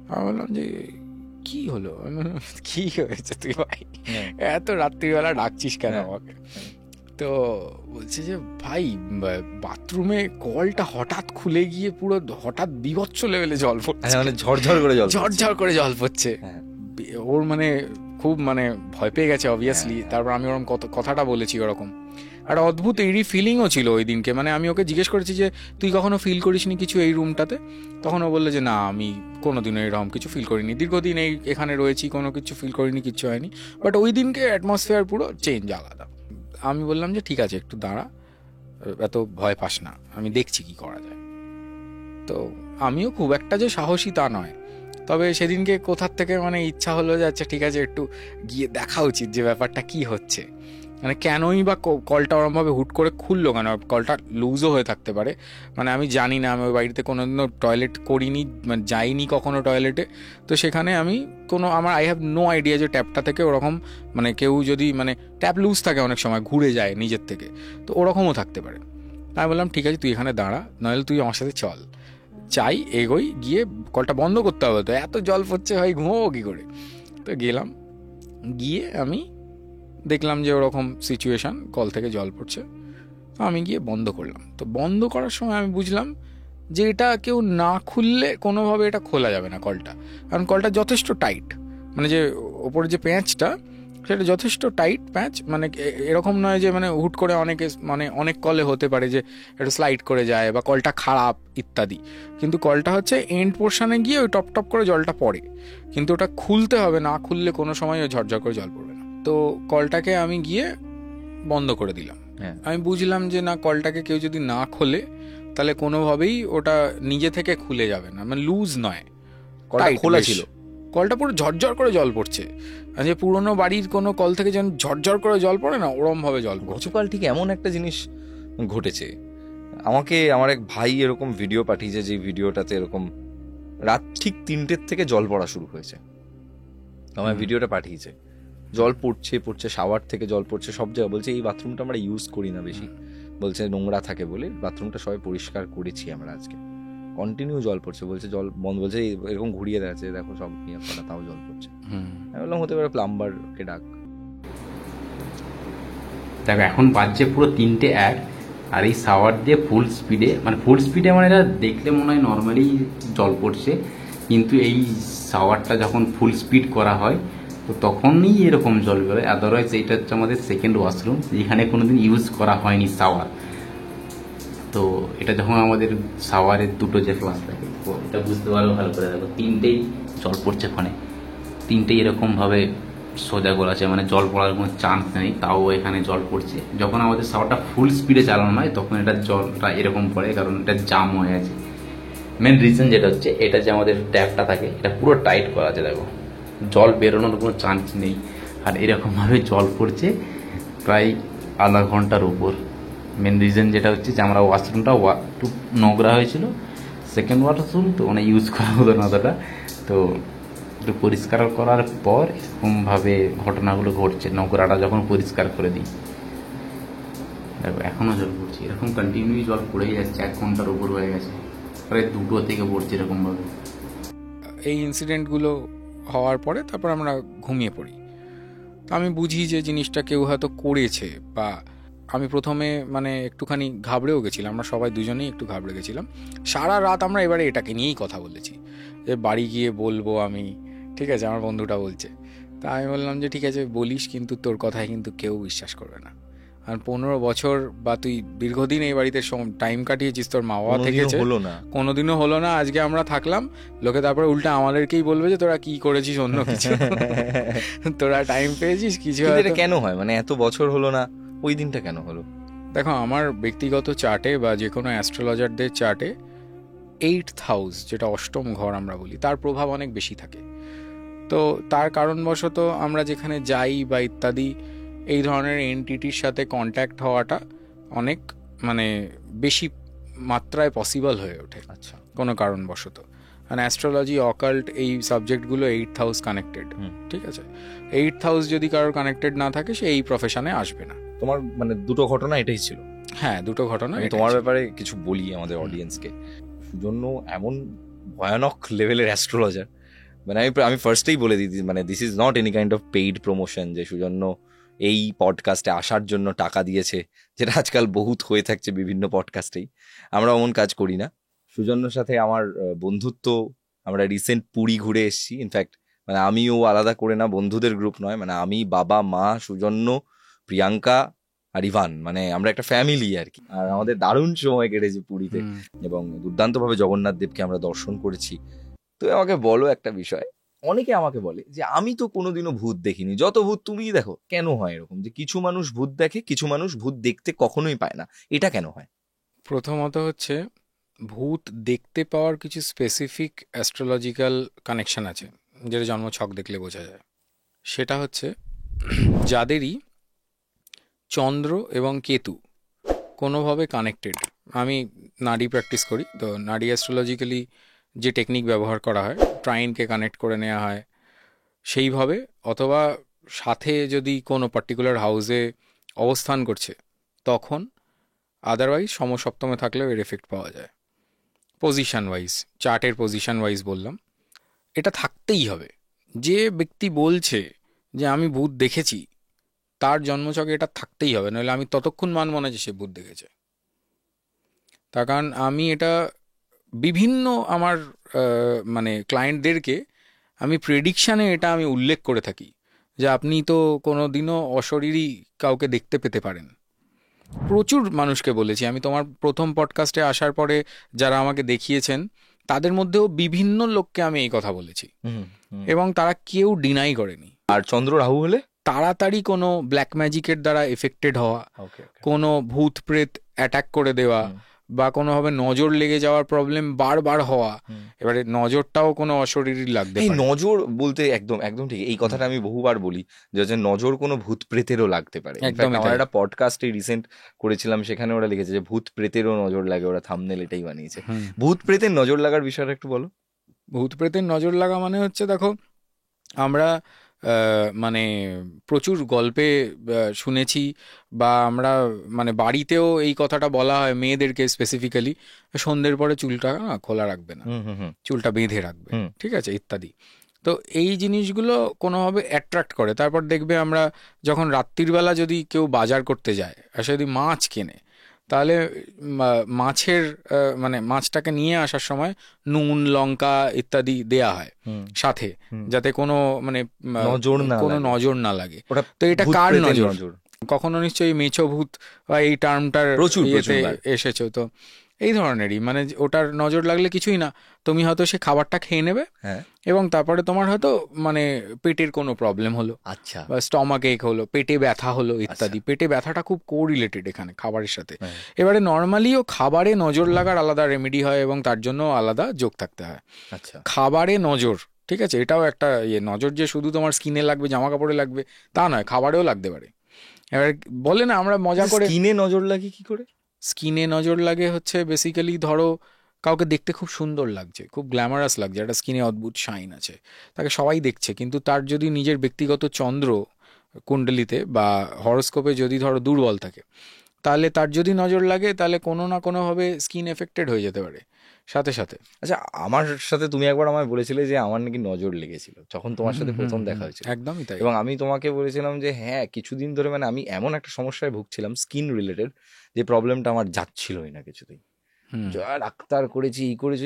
আমি বললাম যে কি হলো, কি হয়েছে তুই ভাই এত রাত্রিবেলা ডাকছিস কেন আমাকে? তো বলছে যে ভাই বাথরুমে কলটা হঠাৎ খুলে গিয়ে পুরো হঠাৎ বিভৎস লেভেলে জল পড়ছে, মানে ঝরঝর করে জল পড়ছে। ওর মানে খুব মানে ভয় পেয়ে গেছে অবভিয়াসলি। তারপর আমি ওরকম কথাটা বলেছি, ওরকম একটা অদ্ভুত এরই ফিলিংও ছিল ওই দিনকে। মানে আমি ওকে জিজ্ঞেস করেছি যে তুই কখনো ফিল করিসনি কিছু এই রুমটাতে? তখন ও বললো যে না, আমি কোনোদিনও এরকম কিছু ফিল করিনি, দীর্ঘদিন এই এখানে রয়েছি, কোনো কিছু ফিল করিনি, কিচ্ছু হয়নি। বাট ওই দিনকে অ্যাটমসফিয়ার পুরো চেঞ্জ, আলাদা। আমি বললাম যে ঠিক আছে, একটু দাঁড়া, এত ভয় পাস না, আমি দেখছি কি করা যায়। তো আমিও খুব একটা যে সাহসী তা নয়, তবে সেদিনকে কোথার থেকে মানে ইচ্ছা হলো যে আচ্ছা ঠিক আছে, একটু গিয়ে দেখা উচিত যে ব্যাপারটা কি হচ্ছে, মানে কেনই বা কলটা ওরমভাবে হুট করে খুললো কেন? কলটা লুজও হয়ে থাকতে পারে, মানে আমি জানি না, আমি ওই বাড়িতে কোনোদিনও টয়লেট করিনি, মানে যাইনি কখনো টয়লেটে। তো সেখানে আমি আমার আই হ্যাভ নো আইডিয়া যে ট্যাপটা থেকে ওরকম, মানে কেউ যদি মানে ট্যাপ লুজ থাকে অনেক সময়, ঘুরে যায় নিজের থেকে, তো ওরকমও থাকতে পারে। আমি বললাম ঠিক আছে তুই এখানে দাঁড়া, নাহলে তুই আমার সাথে চল, চাই এগোই, গিয়ে কলটা বন্ধ করতে হবে, তো এত জল পড়ছে ভাই ঘুমোবো কী করে? তো গেলাম, গিয়ে আমি দেখলাম যে ওরকম সিচুয়েশান, কল থেকে জল পড়ছে। তো আমি গিয়ে বন্ধ করলাম। তো বন্ধ করার সময় আমি বুঝলাম যে এটা কেউ না খুললে কোনোভাবে এটা খোলা যাবে না কলটা, কারণ কলটা যথেষ্ট টাইট, মানে যে ওপরে যে প্যাঁচটা সেটা যথেষ্ট টাইট প্যাঁচ, মানে এরকম নয় যে মানে হুট করে মানে অনেক কলে হতে পারে যে একটু স্লাইড করে যায় বা কলটা খারাপ ইত্যাদি, কিন্তু কলটা হচ্ছে এন্ড পোর্শনে গিয়ে ওই টপ টপ করে জলটা পড়ে, কিন্তু ওটা খুলতে হবে, না খুললে কোনো সময় ওই ঝরঝর করে জল পড়বে না। তো কলটাকে আমি গিয়ে বন্ধ করে দিলাম। আমি বুঝলাম যে না, কলটাকে কেউ যদি না খোলে তাহলে কোনোভাবেই ওটা নিজে থেকে খুলে যাবে না, মানে লুজ নয়, কলটা খোলা ছিল, কলটা পুরো ঝরঝর করে জল পড়ছে, যে পুরোনো বাড়ির কোনো কল থেকে যেন ঝরঝর করে জল পড়ে না, ওরম ভাবে জল পড়ছে। গতকাল ঠিক এমন একটা জিনিস ঘটেছে, আমাকে আমার এক ভাই এরকম ভিডিও পাঠিয়েছে, যে ভিডিওটাতে এরকম রাত ঠিক 3টের থেকে জল পড়া শুরু হয়েছে, আমার ভিডিওটা পাঠিয়েছে, জল পড়ছে শাওয়ার থেকে জল পড়ছে সব জায়গায়। বলছে এই বাথরুমটা আমরা ইউজ করি না বেশি, বলছে নোংরা থাকে বলে, বাথরুমটা সবাই পরিষ্কার করেছি আমরা আজকে, কন্টিনিউ জল পড়ছে। বলছে জল বন্ধ, বলছে এরকম ঘুরিয়ে দেখাচ্ছে, দেখো সব নিয়ে করা, তাও জল পড়ছে। আমি বললাম হতে পারে প্লাম্বারকে ডাক। দেখো এখন বাজছে পুরো 3:01, আর এই শাওয়ার দিয়ে ফুল স্পিডে মানে এটা দেখলে মনে হয় নর্মালি জল পড়ছে, কিন্তু এই শাওয়ারটা যখন ফুল স্পিড করা হয় তো তখনই এরকম জল বেরোয়। আদারওয়াইজ এইটা হচ্ছে আমাদের সেকেন্ড ওয়াশরুম, যেখানে কোনোদিন ইউজ করা হয়নি শাওয়ার। তো এটা যখন আমাদের শাওয়ারের দুটো যে ফ্লাশ থাকে, তো এটা বুঝতে পারো ভালো করে, দেখো 3টেই জল পড়ছে, ফোনে 3টেই এরকমভাবে সোজা গোল আছে, মানে জল পড়ার কোনো চান্স নেই, তাও এখানে জল পড়ছে। যখন আমাদের শাওয়ারটা ফুল স্পিডে চালানো হয় তখন এটা জলটা এরকম পড়ে, কারণ এটা জাম হয়ে আছে। মেন রিজন যেটা হচ্ছে, এটা যে আমাদের ট্যাপটা থাকে এটা পুরো টাইট করা আছে, দেখো জল বেরোনোর কোনো চান্স নেই, আর এরকমভাবে জল পড়ছে প্রায় আধা ঘন্টার উপর। মেন রিজন যেটা হচ্ছে যে আমরা ওয়াশরুমটা একটু নোংরা হয়েছিল, সেকেন্ড ওয়াশরুম তো মানে ইউজ করা হতো না অতটা, তো একটু পরিষ্কার করার পর এরকমভাবে ঘটনাগুলো ঘটছে। নোংরাটা যখন পরিষ্কার করে দিই, দেখো এখনও জল পড়ছে, এরকম কন্টিনিউ জল পড়েই যাচ্ছে, 1 ঘন্টার উপর হয়ে গেছে, প্রায় 2টো থেকে পড়ছে এরকমভাবে। এই ইনসিডেন্টগুলো হওয়ার পরে তারপর আমরা ঘুমিয়ে পড়ি। তো আমি বুঝি যে জিনিসটা কেউ হয়তো করেছে, বা আমি প্রথমে মানে একটুখানি ঘাবড়েও গেছিলাম, আমরা সবাই দুজনেই একটু ঘাবড়ে গেছিলাম। সারা রাত আমরা এবারে এটাকে নিয়েই কথা বলেছি যে বাড়ি গিয়ে বলবো আমি, ঠিক আছে, আমার বন্ধুটা বলছে। তা আমি বললাম যে ঠিক আছে বলিস, কিন্তু তোর কথায় কিন্তু কেউ বিশ্বাস করবে না। আর 15 বছর বা তুই দীর্ঘদিন এই বাড়িতে টাইম কাটিয়েছিস, তোর মা বাবা কোনোদিনও থেকেছে, হলো না। কোনোদিনও হলো না, আজকে আমরা থাকলাম, লোকে তারপরে উল্টা আমাদেরকেই বলবে যে তোরা কি করেছিস অন্য কিছু, তোরা টাইম পেয়েছিস কিছু। কিন্তু এটা কেন হয়, মানে এত বছর হলো না, ওই দিনটা কেন হলো? দেখো, আমার ব্যক্তিগত চার্টে বা যে কোনো অ্যাস্ট্রোলজারদের চার্টে 8th হাউস, যেটা অষ্টম ঘর আমরা বলি, তার প্রভাব অনেক বেশি থাকে। তো তার কারণবশত আমরা যেখানে যাই বা ইত্যাদি, এই ধরনের এন্টিটির সাথে কন্ট্যাক্ট হওয়াটা অনেক মানে বেশি মাত্রায় পসিবল হয়ে ওঠে আচ্ছা, কোনো কারণবশত। মানে অ্যাস্ট্রোলজি, অকাল্ট, এই সাবজেক্টগুলো 8th হাউস কানেক্টেড, ঠিক আছে? 8th হাউস যদি কারোর কানেক্টেড না থাকে, সে এই প্রফেশনে আসবে না। তোমার মানে দুটো ঘটনা এটাই ছিল? হ্যাঁ, দুটো ঘটনা। আমি তোমার ব্যাপারে কিছু বলি আমাদের অডিয়েন্সকে। সুজন্য এমন ভয়ানক লেভেলের অ্যাস্ট্রোলজার, মানে আমি ফার্স্টেই বলে দিই, মানে this is not any kind of paid promotion যে সুজন্য এই পডকাস্টে আসার জন্য টাকা দিয়েছে, যেটা আজকাল বহুত হয়ে থাকছে বিভিন্ন পডকাস্টেই। আমরা অমন কাজ করি না। সুজন্যর সাথে আমার বন্ধুত্ব, আমরা রিসেন্ট পুরী ঘুরে এসেছি। ইনফ্যাক্ট মানে আমিও আলাদা করে না, বন্ধুদের গ্রুপ নয়, মানে আমি, বাবা, মা, সুজন্য, প্রিয়াঙ্কা আর ইভান, মানে আমরা একটা ফ্যামিলি আর কি। আর আমাদের দারুণ সময় কেটেছে পুরীতে, এবং দুর্দান্তভাবে জগন্নাথ দেবকে আমরা দর্শন করেছি। তো আমাকে বলো একটা বিষয়, অনেকে আমাকে বলে যে আমি তো কোনোদিনও ভূত দেখিনি, যত ভূত তুমিই দেখো। কেন হয় এরকম যে কিছু মানুষ ভূত দেখে, কিছু মানুষ ভূত দেখতে কখনোই পায় না? এটা কেন হয়? প্রথমত হচ্ছে, ভূত দেখতে পাওয়ার কিছু স্পেসিফিক অ্যাস্ট্রোলজিক্যাল কানেকশন আছে, যেটা জন্মছক দেখলে বোঝা যায়। সেটা হচ্ছে যাদেরই চন্দ্র এবং কেতু কোনোভাবে কানেক্টেড। আমি নাডি প্র্যাকটিস করি, তো নাডি অ্যাস্ট্রোলজিক্যালি যে টেকনিক ব্যবহার করা হয়, ট্রাইনকে কানেক্ট করে নেওয়া হয় সেইভাবে, অথবা সাথে যদি কোনো পার্টিকুলার হাউসে অবস্থান করছে তখন, আদারওয়াইজ সমসপ্তমে থাকলেও এর এফেক্ট পাওয়া যায়। পজিশন ওয়াইজ, চার্টের পজিশন ওয়াইজ বললাম, এটা থাকতেই হবে। যে ব্যক্তি বলছে যে আমি ভূত দেখেছি, তার জন্মছকে এটা থাকতেই হবে, নইলে আমি ততক্ষণ মানব না যে সে ভূত দেখেছে। তার কারণ আমি এটা বিভিন্ন আমার মানে ক্লায়েন্টদেরকে আমি প্রেডিকশানে এটা আমি উল্লেখ করে থাকি যে আপনি তো কোনো দিনও অশরীরী কাউকে দেখতে পেতে পারেন। প্রচুর মানুষকে বলেছি আমি, তোমার প্রথম পডকাস্টে আসার পরে যারা আমাকে দেখিয়েছেন তাদের মধ্যেও বিভিন্ন লোককে আমি এই কথা বলেছি, এবং তারা কেউ ডিনাই করেনি। আর চন্দ্র রাহু হলে তাড়াতাড়ি কোনো ব্ল্যাক ম্যাজিকের দ্বারা এফেক্টেড হওয়া, কোনো ভূত প্রেত অ্যাটাক করে দেওয়া, বা কোনোভাবে নজর লেগে যাওয়ার প্রবলেম বারবার হওয়া, এবারে নজরটাও কোনো অশরীরী লাগবে। এই নজর বলতে একদম একদম ঠিক, এই কথাটা আমি বহুবার বলি যে নজর কোনো ভূত প্রেতেরও লাগতে পারে। আমার একটা পডকাস্ট রিসেন্ট করেছিলাম, সেখানে ওরা লিখেছে যে ভূত প্রেতেরও নজর লাগে, ওরা থাম্বনেল এটাই বানিয়েছে। ভূত প্রেতের নজর লাগার বিষয়টা একটু বলো। ভূত প্রেতের নজর লাগা মানে হচ্ছে, দেখো আমরা মানে প্রচুর গল্পে শুনেছি, বা আমরা মানে বাড়িতেও এই কথাটা বলা হয় মেয়েদেরকে স্পেসিফিক্যালি, সন্ধ্যের পরে চুলটা না খোলা রাখবে না, চুলটা বেঁধে রাখবে, ঠিক আছে, ইত্যাদি। তো এই জিনিসগুলো কোনোভাবে অ্যাট্রাক্ট করে। তারপর দেখবে আমরা যখন রাত্রির বেলা যদি কেউ বাজার করতে যায় আর সে যদি মাছ কেনে, তাহলে মাছের মানে মাছটাকে নিয়ে আসার সময় নুন, লঙ্কা ইত্যাদি দেয়া হয় সাথে, যাতে কোনো মানে কোনো নজর না লাগে। তো এটা কার নজর? কখনো নিশ্চয়ই মেছো ভূত বা এই টার্মটার এসেছো, তো এই ধরনেরই, মানে ওটার নজর লাগলে কিছুই না, তুমি হয়তো সে খাবারটা খেয়ে নেবে, এবং তারপরে তোমার হয়তো মানে পেটের কোনো প্রবলেম হলো, আচ্ছা, বা স্টমাক এক হলো, পেটে ব্যথা হলো ইত্যাদি। পেটে ব্যথাটা খুব কোরিলেটেড এখানে খাবারের সাথে। এবারে নর্মালিও খাবারে নজর লাগার আলাদা রেমেডি হয়, এবং তার জন্য আলাদা যোগ থাকতে হয়। আচ্ছা, খাবারে নজর, ঠিক আছে, এটাও একটা নজর যে শুধু তোমার স্কিনে লাগবে, জামা কাপড়ে লাগবে তা নয়, খাবারেও লাগতে পারে। এবার বলে না আমরা মজা করে, স্কিনে নজর লাগে কি করে? স্কিনে নজর লাগে হচ্ছে বেসিক্যালি, ধরো কাউকে দেখতে খুব সুন্দর লাগছে, খুব গ্ল্যামারাস লাগছে, একটা স্কিনে অদ্ভুত শাইন আছে, তাকে সবাই দেখছে, কিন্তু তার যদি নিজের ব্যক্তিগত চন্দ্র কুণ্ডলিতে বা হরোস্কোপে যদি ধরো দুর্বল থাকে, তাহলে তার যদি নজর লাগে, তাহলে কোনো না কোনোভাবে স্কিন এফেক্টেড হয়ে যেতে পারে সাথে সাথে। আচ্ছা, আমার সাথে তুমি একবার আমায় বলেছিলে যে আমার নাকি নজর লেগেছিল যখন তোমার সাথে প্রথম দেখা হয়েছিল। একদমই তাই। এবং আমি তোমাকে বলেছিলাম যে হ্যাঁ, কিছুদিন ধরে মানে আমি এমন একটা সমস্যায় ভুগছিলাম স্কিন রিলেটেড, যে প্রবলেমটা আমার যাচ্ছিলই না কিছুতেই। ডাক্তার করেছি, এই করেছি,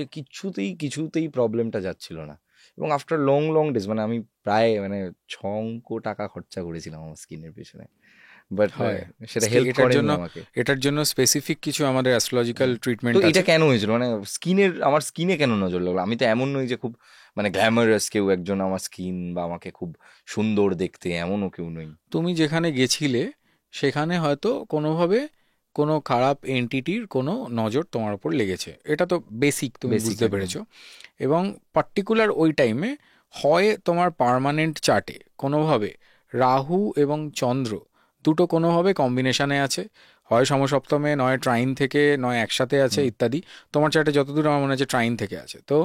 কিছুতেই প্রবলেমটা যাচ্ছিল না। এবং আফটার লং ডেজ, মানে আমি প্রায় মানে 6 অঙ্ক টাকা খরচা করেছিলাম আমার স্কিনের পেছনে, বাট হয়। সেটা হেল্প এটার করে জন্য আমাকে। এটার জন্য স্পেসিফিক কিছু আমাদের অ্যাস্ট্রোলজিক্যাল ট্রিটমেন্ট তো আছে। এটা কেন হয়েছিল, মানে আমার স্কিনে কেন নজর লাগলো? আমি তো এমন নই যে খুব মানে গ্ল্যামারাস কেউ একজন, আমার স্কিন বা আমাকে খুব সুন্দর দেখতে এমনও কেউ নই। তুমি যেখানে গেছিলে সেখানে হয়তো কোনোভাবে কোনো খারাপ এন্টিটির কোনো নজর তোমার উপর লেগেছে, এটা তো বেসিক, তুমি Basic বুঝতে একদম। পেরেছো। এবং পার্টিকুলার ওই টাইমে হয় তোমার পার্মানেন্ট চার্টে কোনোভাবে রাহু এবং চন্দ্র দুটো কোনোভাবে কম্বিনেশনে আছে, হয় সমসপ্তমে, নয় ট্রাইন থেকে, নয় একসাথে আছে হুম। ইত্যাদি। তোমার চার্টে যতদূর আমার মনে হচ্ছে ট্রাইন থেকে আছে। তো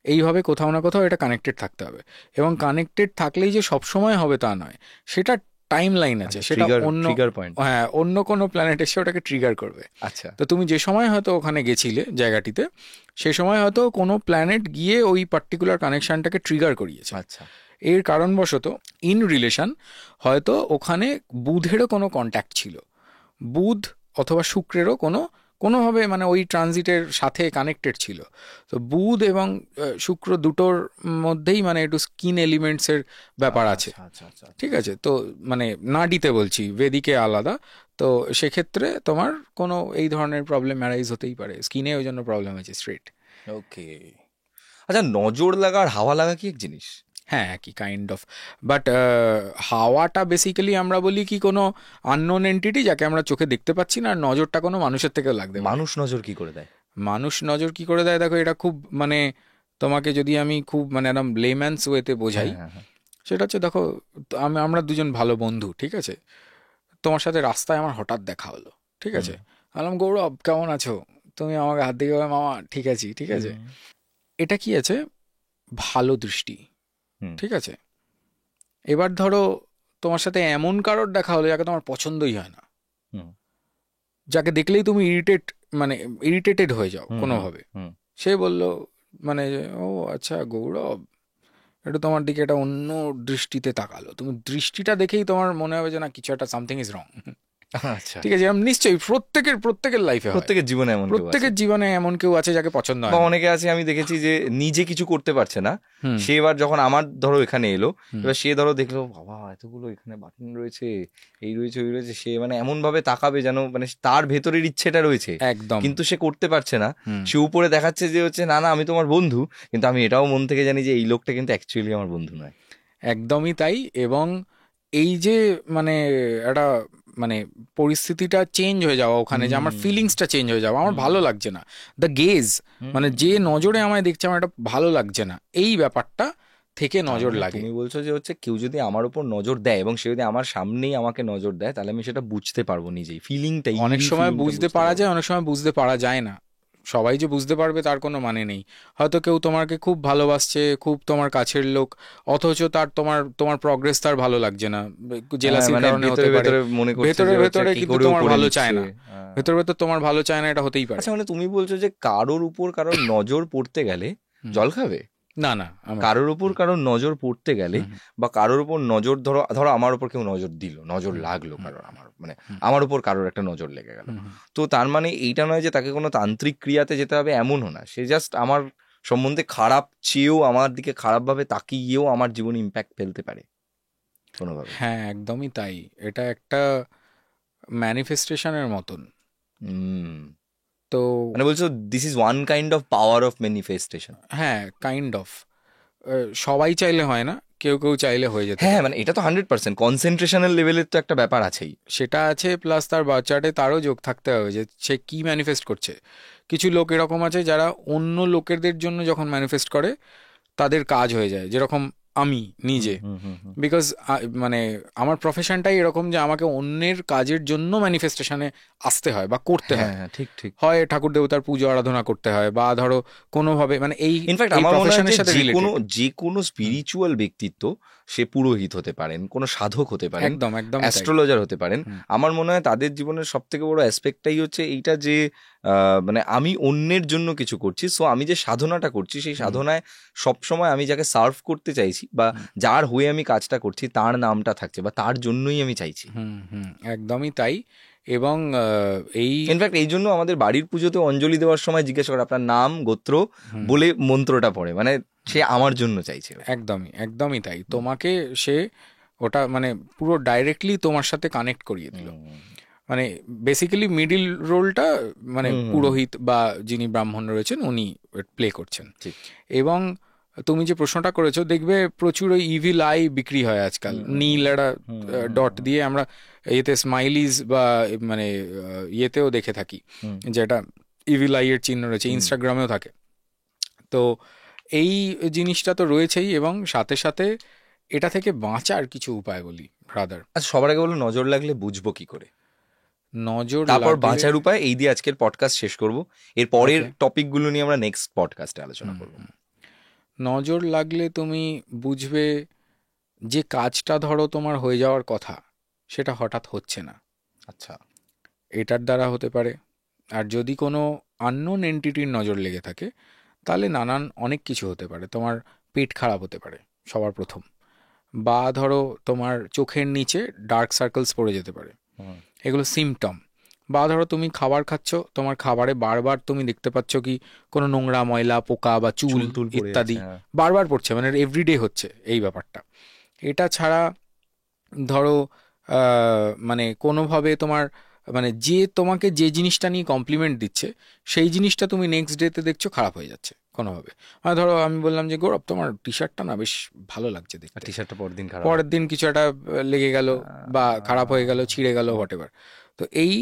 এইভাবে কোথাও না কোথাও এটা কানেক্টেড থাকতে হবে। এবং কানেক্টেড থাকলেই যে সবসময় হবে তা নয়, সেটা টাইম লাইন আছে, আচ্ছা, সেটা অন্য, ট্রিগার পয়েন্ট। হ্যাঁ, অন্য কোনো প্ল্যানেট এসে ওটাকে ট্রিগার করবে। আচ্ছা। তো তুমি যে সময় হয়তো ওখানে গেছিলে জায়গাটিতে, সে সময় হয়তো কোনো প্ল্যানেট গিয়ে ওই পার্টিকুলার কানেকশনটাকে ট্রিগার করিয়েছে। আচ্ছা। এর কারণবশত ইন রিলেশন হয়তো ওখানে বুধেরও কোনো কন্ট্যাক্ট ছিল, বুধ অথবা শুক্রেরও কোনোভাবে মানে ওই ট্রানজিটের সাথে কানেক্টেড ছিল। তো বুধ এবং শুক্র দুটোর মধ্যেই মানে একটু স্কিন এলিমেন্টসের ব্যাপার আছে, আচ্ছা আচ্ছা আচ্ছা। ঠিক আছে? তো মানে নাডিতে বলছি, বেদিকে আলাদা। তো সেক্ষেত্রে তোমার কোনো এই ধরনের প্রবলেম অ্যারাইজ হতেই পারে, স্কিনে ওই জন্য প্রবলেম হয়েছে স্ট্রেট। ওকে। আচ্ছা, নজর লাগা আর হাওয়া লাগা কি এক জিনিস? হ্যাঁ, একই কাইন্ড অফ। বাট হাওয়াটা বেসিক্যালি আমরা বলি কি কোনো আননোন এন্টিটি যাকে আমরা চোখে দেখতে পাচ্ছি না, আর নজরটা কোনো মানুষের থেকেও লাগতে পারে। মানুষ নজর কি করে দেয়? মানুষ নজর কি করে দেয়, দেখো এটা খুব মানে তোমাকে যদি আমি খুব মানে একদম লেম্যানস ওয়েতে বোঝাই, হ্যাঁ, হ্যাঁ। সেটা হচ্ছে দেখো, আমরা দুজন ভালো বন্ধু, ঠিক আছে? তোমার সাথে রাস্তায় আমার হঠাৎ দেখা হলো, ঠিক আছে? বললাম, গৌরব কেমন আছো? তুমি আমাকে হাত দিয়ে বলবে, মামা ঠিক আছি, ঠিক আছে? এটা কি আছে? ভালো দৃষ্টি, হুম। ঠিক আছে? এবার ধরো তোমার সাথে এমন কারোর দেখা হলো যাকে তোমার পছন্দই হয় না, হুম। যাকে দেখলেই তুমি মানে ইরিটেটেড হয়ে যাও হুম, কোনোভাবে। হুম। সে বলল মানে যে, ও আচ্ছা গৌরব, একটু তোমার দিকে একটা অন্য দৃষ্টিতে তাকালো, তুমি দৃষ্টিটা দেখেই তোমার মনে হবে যে না, কিছু একটা সামথিং ইজ রং, আচ্ছা। ঠিক আছে? এরকম নিশ্চয়ই প্রত্যেকের লাইফে হয়, প্রত্যেকের জীবনে এমন কেউ আছে। প্রত্যেকের জীবনে এমন কেউ আছে যাকে পছন্দ হয় বা না। অনেকে আছে আমি দেখেছি যে নিজে কিছু করতে পারছে না, হুম, সে এবার যখন আমার ধরো এখানে এলো, হুম। এবার সে ধরো দেখলো বাবা এতগুলো এখানে বাটন রয়েছে, এই রয়েছে ওই রয়েছে, সে মানে এমন ভাবে তাকাবে যেন মানে তার ভেতরের ইচ্ছেটা রয়েছে একদম। কিন্তু সে করতে পারছে না। হুম। সে উপরে দেখাচ্ছে যে হচ্ছে না না আমি তোমার বন্ধু, কিন্তু আমি এটাও মন থেকে জানি যে এই লোকটা কিন্তু অ্যাকচুয়ালি আমার বন্ধু নয়। একদমই তাই। এবং এই যে মানে একটা মানে পরিস্থিতিটা চেঞ্জ হয়ে যাওয়া ওখানে, যে আমার ফিলিংসটা চেঞ্জ হয়ে যাওয়া, আমার ভালো লাগছে না, দ্য গেজ, মানে যে নজরে আমায় দেখছে আমার এটা ভালো লাগছে না, এই ব্যাপারটা থেকে নজর লাগে। তুমি বলছো যে হচ্ছে কেউ যদি আমার উপর নজর দেয় এবং সে যদি আমার সামনেই আমাকে নজর দেয়, তাহলে আমি সেটা বুঝতে পারবো নিজেই, ফিলিংটা। অনেক সময় বুঝতে পারা যায়, অনেক সময় বুঝতে পারা যায় না। সবাই যে বুঝতে পারবে তার কোনো মানে নেই। হয়তো কেউ তোমাকে খুব ভালোবাসছে, খুব তোমার কাছের লোক, অথচ তার তোমার প্রগ্রেস তার ভালো লাগছে না, জেলাসির কারণে হতে পারে। ভেতরে ভেতরে কিন্তু তোমার ভালো চায় না, ভেতরে ভেতর তোমার ভালো চায় না, এটা হতেই পারে। আচ্ছা, মানে তুমি বলছো যে কারোর উপর কারোর নজর পড়তে গেলে জল খাবে? না না, কারোর উপর কারোর নজর পড়তে গেলে বা কারোর উপর নজর, ধরো আমার উপর কেউ নজর দিল, নজর লাগলো কারোর, আমার মানে আমার উপর কারোর একটা নজর লেগে গেল, তো তার মানে এইটা নয় যে তাকে কোনো তান্ত্রিক ক্রিয়াতে যেতে হবে এমনও না, সে জাস্ট আমার সম্বন্ধে খারাপ চেয়েও, আমার দিকে খারাপ ভাবে তাকিয়েও আমার জীবনে ইম্প্যাক্ট ফেলতে পারে কোনোভাবে। হ্যাঁ, একদমই তাই। এটা একটা ম্যানিফেস্টেশনের মতন। তো মানে বলছো this is one kind of power of manifestation. হ্যাঁ, কাইন্ড অফ। সবাই চাইলে হয় না, কেউ কেউ চাইলে হয়ে যেতে হ্যাঁ, পারে। মানে এটা তো 100% কনসেন্ট্রেশনাল লেভেলের তো একটা ব্যাপার আছেই। সেটা আছে, প্লাস তার বাচ্চাটে তারও যোগ থাকতে হবে যে সে কি ম্যানিফেস্ট করছে। কিছু লোক এরকম আছে যারা অন্য লোকেদের জন্য যখন ম্যানিফেস্ট করে তাদের কাজ হয়ে যায়, যেরকম আমি নিজে, বিকজ মানে আমার প্রফেশনটাই এরকম যে আমাকে অন্যের কাজের জন্য ম্যানিফেস্টেশনে আসতে হয় বা করতে হয়। হ্যাঁ, ঠিক ঠিক। হয় ঠাকুর দেবতার পুজো আরাধনা করতে হয়, বা ধরো কোনোভাবে মানে এই ইনফ্যাক্ট আমার মনে হয় যে কোনো স্পিরিচুয়াল ব্যক্তিত্ব, সে পুরোহিত হতে পারেন, কোনো সাধক হতে পারেন, একদম একদম অ্যাস্ট্রোলজার হতে পারেন, আমার মনে হয় তাদের জীবনের সব থেকে বড় অ্যাসপেক্টটাই হচ্ছে এইটা যে মানে আমি অন্যের জন্য কিছু করছি, সো আমি যে সাধনাটা করছি সেই সাধনায় সবসময় আমি যাকে সার্ভ করতে চাইছি বা যার হয়ে আমি কাজটা করছি তার নামটা থাকছে বা তার জন্যই আমি চাইছি। একদমই তাই। এবং এই ইনফ্যাক্ট এই জন্য আমাদের বাড়ির পুজোতে অঞ্জলি দেওয়ার সময় জিজ্ঞেস করে আপনার নাম গোত্র বলে মন্ত্রটা পড়ে, মানে সে আমার জন্য চাইছে। একদমই তাই। তোমাকে সে ওটা মানে পুরো ডাইরেক্টলি তোমার সাথে কানেক্ট করিয়ে দিল। মানে বেসিক্যালি মিডিল রোলটা মানে পুরোহিত বা যিনি ব্রাহ্মণ রয়েছেন উনি প্লে করছেন। ঠিক। এবং তুমি যে প্রশ্নটা করেছো, দেখবে প্রচুর ওই ইভিল আই বিক্রি হয় আজকাল, নীল একটা ডট দিয়ে আমরা ইয়েতে স্মাইলিজ বা মানে ইয়েতেও দেখে থাকি যেটা ইভিল আই এর চিহ্ন রয়েছে, ইনস্টাগ্রামেও থাকে। তো এই জিনিসটা তো রয়েছেই, এবং সাথে সাথে এটা থেকে বাঁচার কিছু উপায় বলি ব্রাদার। আচ্ছা, সবার আগে বলো নজর লাগলে বুঝবো কি করে, নজর তারপর লাগলে- বাঁচার উপায়। এই দিয়ে আজকের পডকাস্ট শেষ করব, এর পরের Okay. টপিকগুলো নিয়ে আমরা নেক্সট পডকাস্টে আলোচনা করব। নজর লাগলে তুমি বুঝবে যে কাজটা ধরো তোমার হয়ে যাওয়ার কথা সেটা হঠাৎ হচ্ছে না, আচ্ছা। এটার দ্বারা হতে পারে। আর যদি কোনো আননোন এন্টিটির নজর লেগে থাকে তাহলে নানান অনেক কিছু হতে পারে। তোমার পেট খারাপ হতে পারে সবার প্রথম, বা ধরো তোমার চোখের নিচে ডার্ক সার্কেলস পড়ে যেতে পারে, এগুলো সিমটম। বা ধরো তুমি খাবার খাচ্ছ, তোমার খাবারে বারবার তুমি দেখতে পাচ্ছ কি কোনো নোংরা ময়লা পোকা বা চুল টুল পড়ে ইত্যাদি আছে, হ্যাঁ। বারবার পড়ছে, মানে এভরিডে হচ্ছে এই ব্যাপারটা। এটা ছাড়া ধরো মানে কোনোভাবে তোমার মানে যে তোমাকে যে জিনিসটা নিয়ে কমপ্লিমেন্ট দিচ্ছে সেই জিনিসটা তুমি নেক্সট ডেতে দেখছো খারাপ হয়ে যাচ্ছে কোনোভাবে। মানে ধরো আমি বললাম যে গৌরব তোমার টি শার্টটা না বেশ ভালো লাগছে দেখতে, টি শার্টটা পরের দিন খারাপ, পরের দিন কিছু একটা লেগে গেল বা খারাপ হয়ে গেল, ছিঁড়ে গেল, হোয়াটএভার। তো এই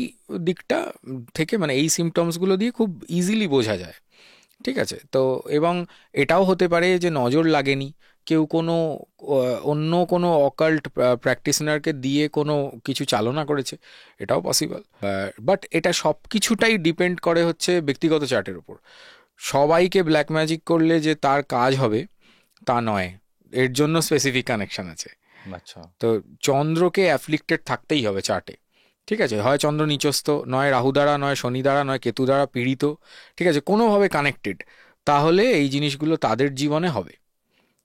দিকটা থেকে মানে এই সিমটমসগুলো দিয়ে খুব ইজিলি বোঝা যায়, ঠিক আছে? তো এবং এটাও হতে পারে যে নজর লাগেনি, কেউ কোনো অন্য কোনো অকাল্ট প্র্যাকটিশনারকে দিয়ে কোনো কিছু চালনা করেছে, এটাও পসিবল। বাট এটা সব কিছুটাই ডিপেন্ড করে হচ্ছে ব্যক্তিগত চার্টের উপর। সবাইকে ব্ল্যাক ম্যাজিক করলে যে তার কাজ হবে তা নয়, এর জন্য স্পেসিফিক কানেকশন আছে। আচ্ছা। তো চন্দ্রকে অ্যাফ্লিক্টেড থাকতেই হবে চার্টে, ঠিক আছে? হয় চন্দ্র নিচস্থ, নয় রাহু দ্বারা, নয় শনি দ্বারা, নয় কেতু দ্বারা পীড়িত, ঠিক আছে, কোনোভাবে কানেক্টেড, তাহলে এই জিনিসগুলো তাদের জীবনে হবে,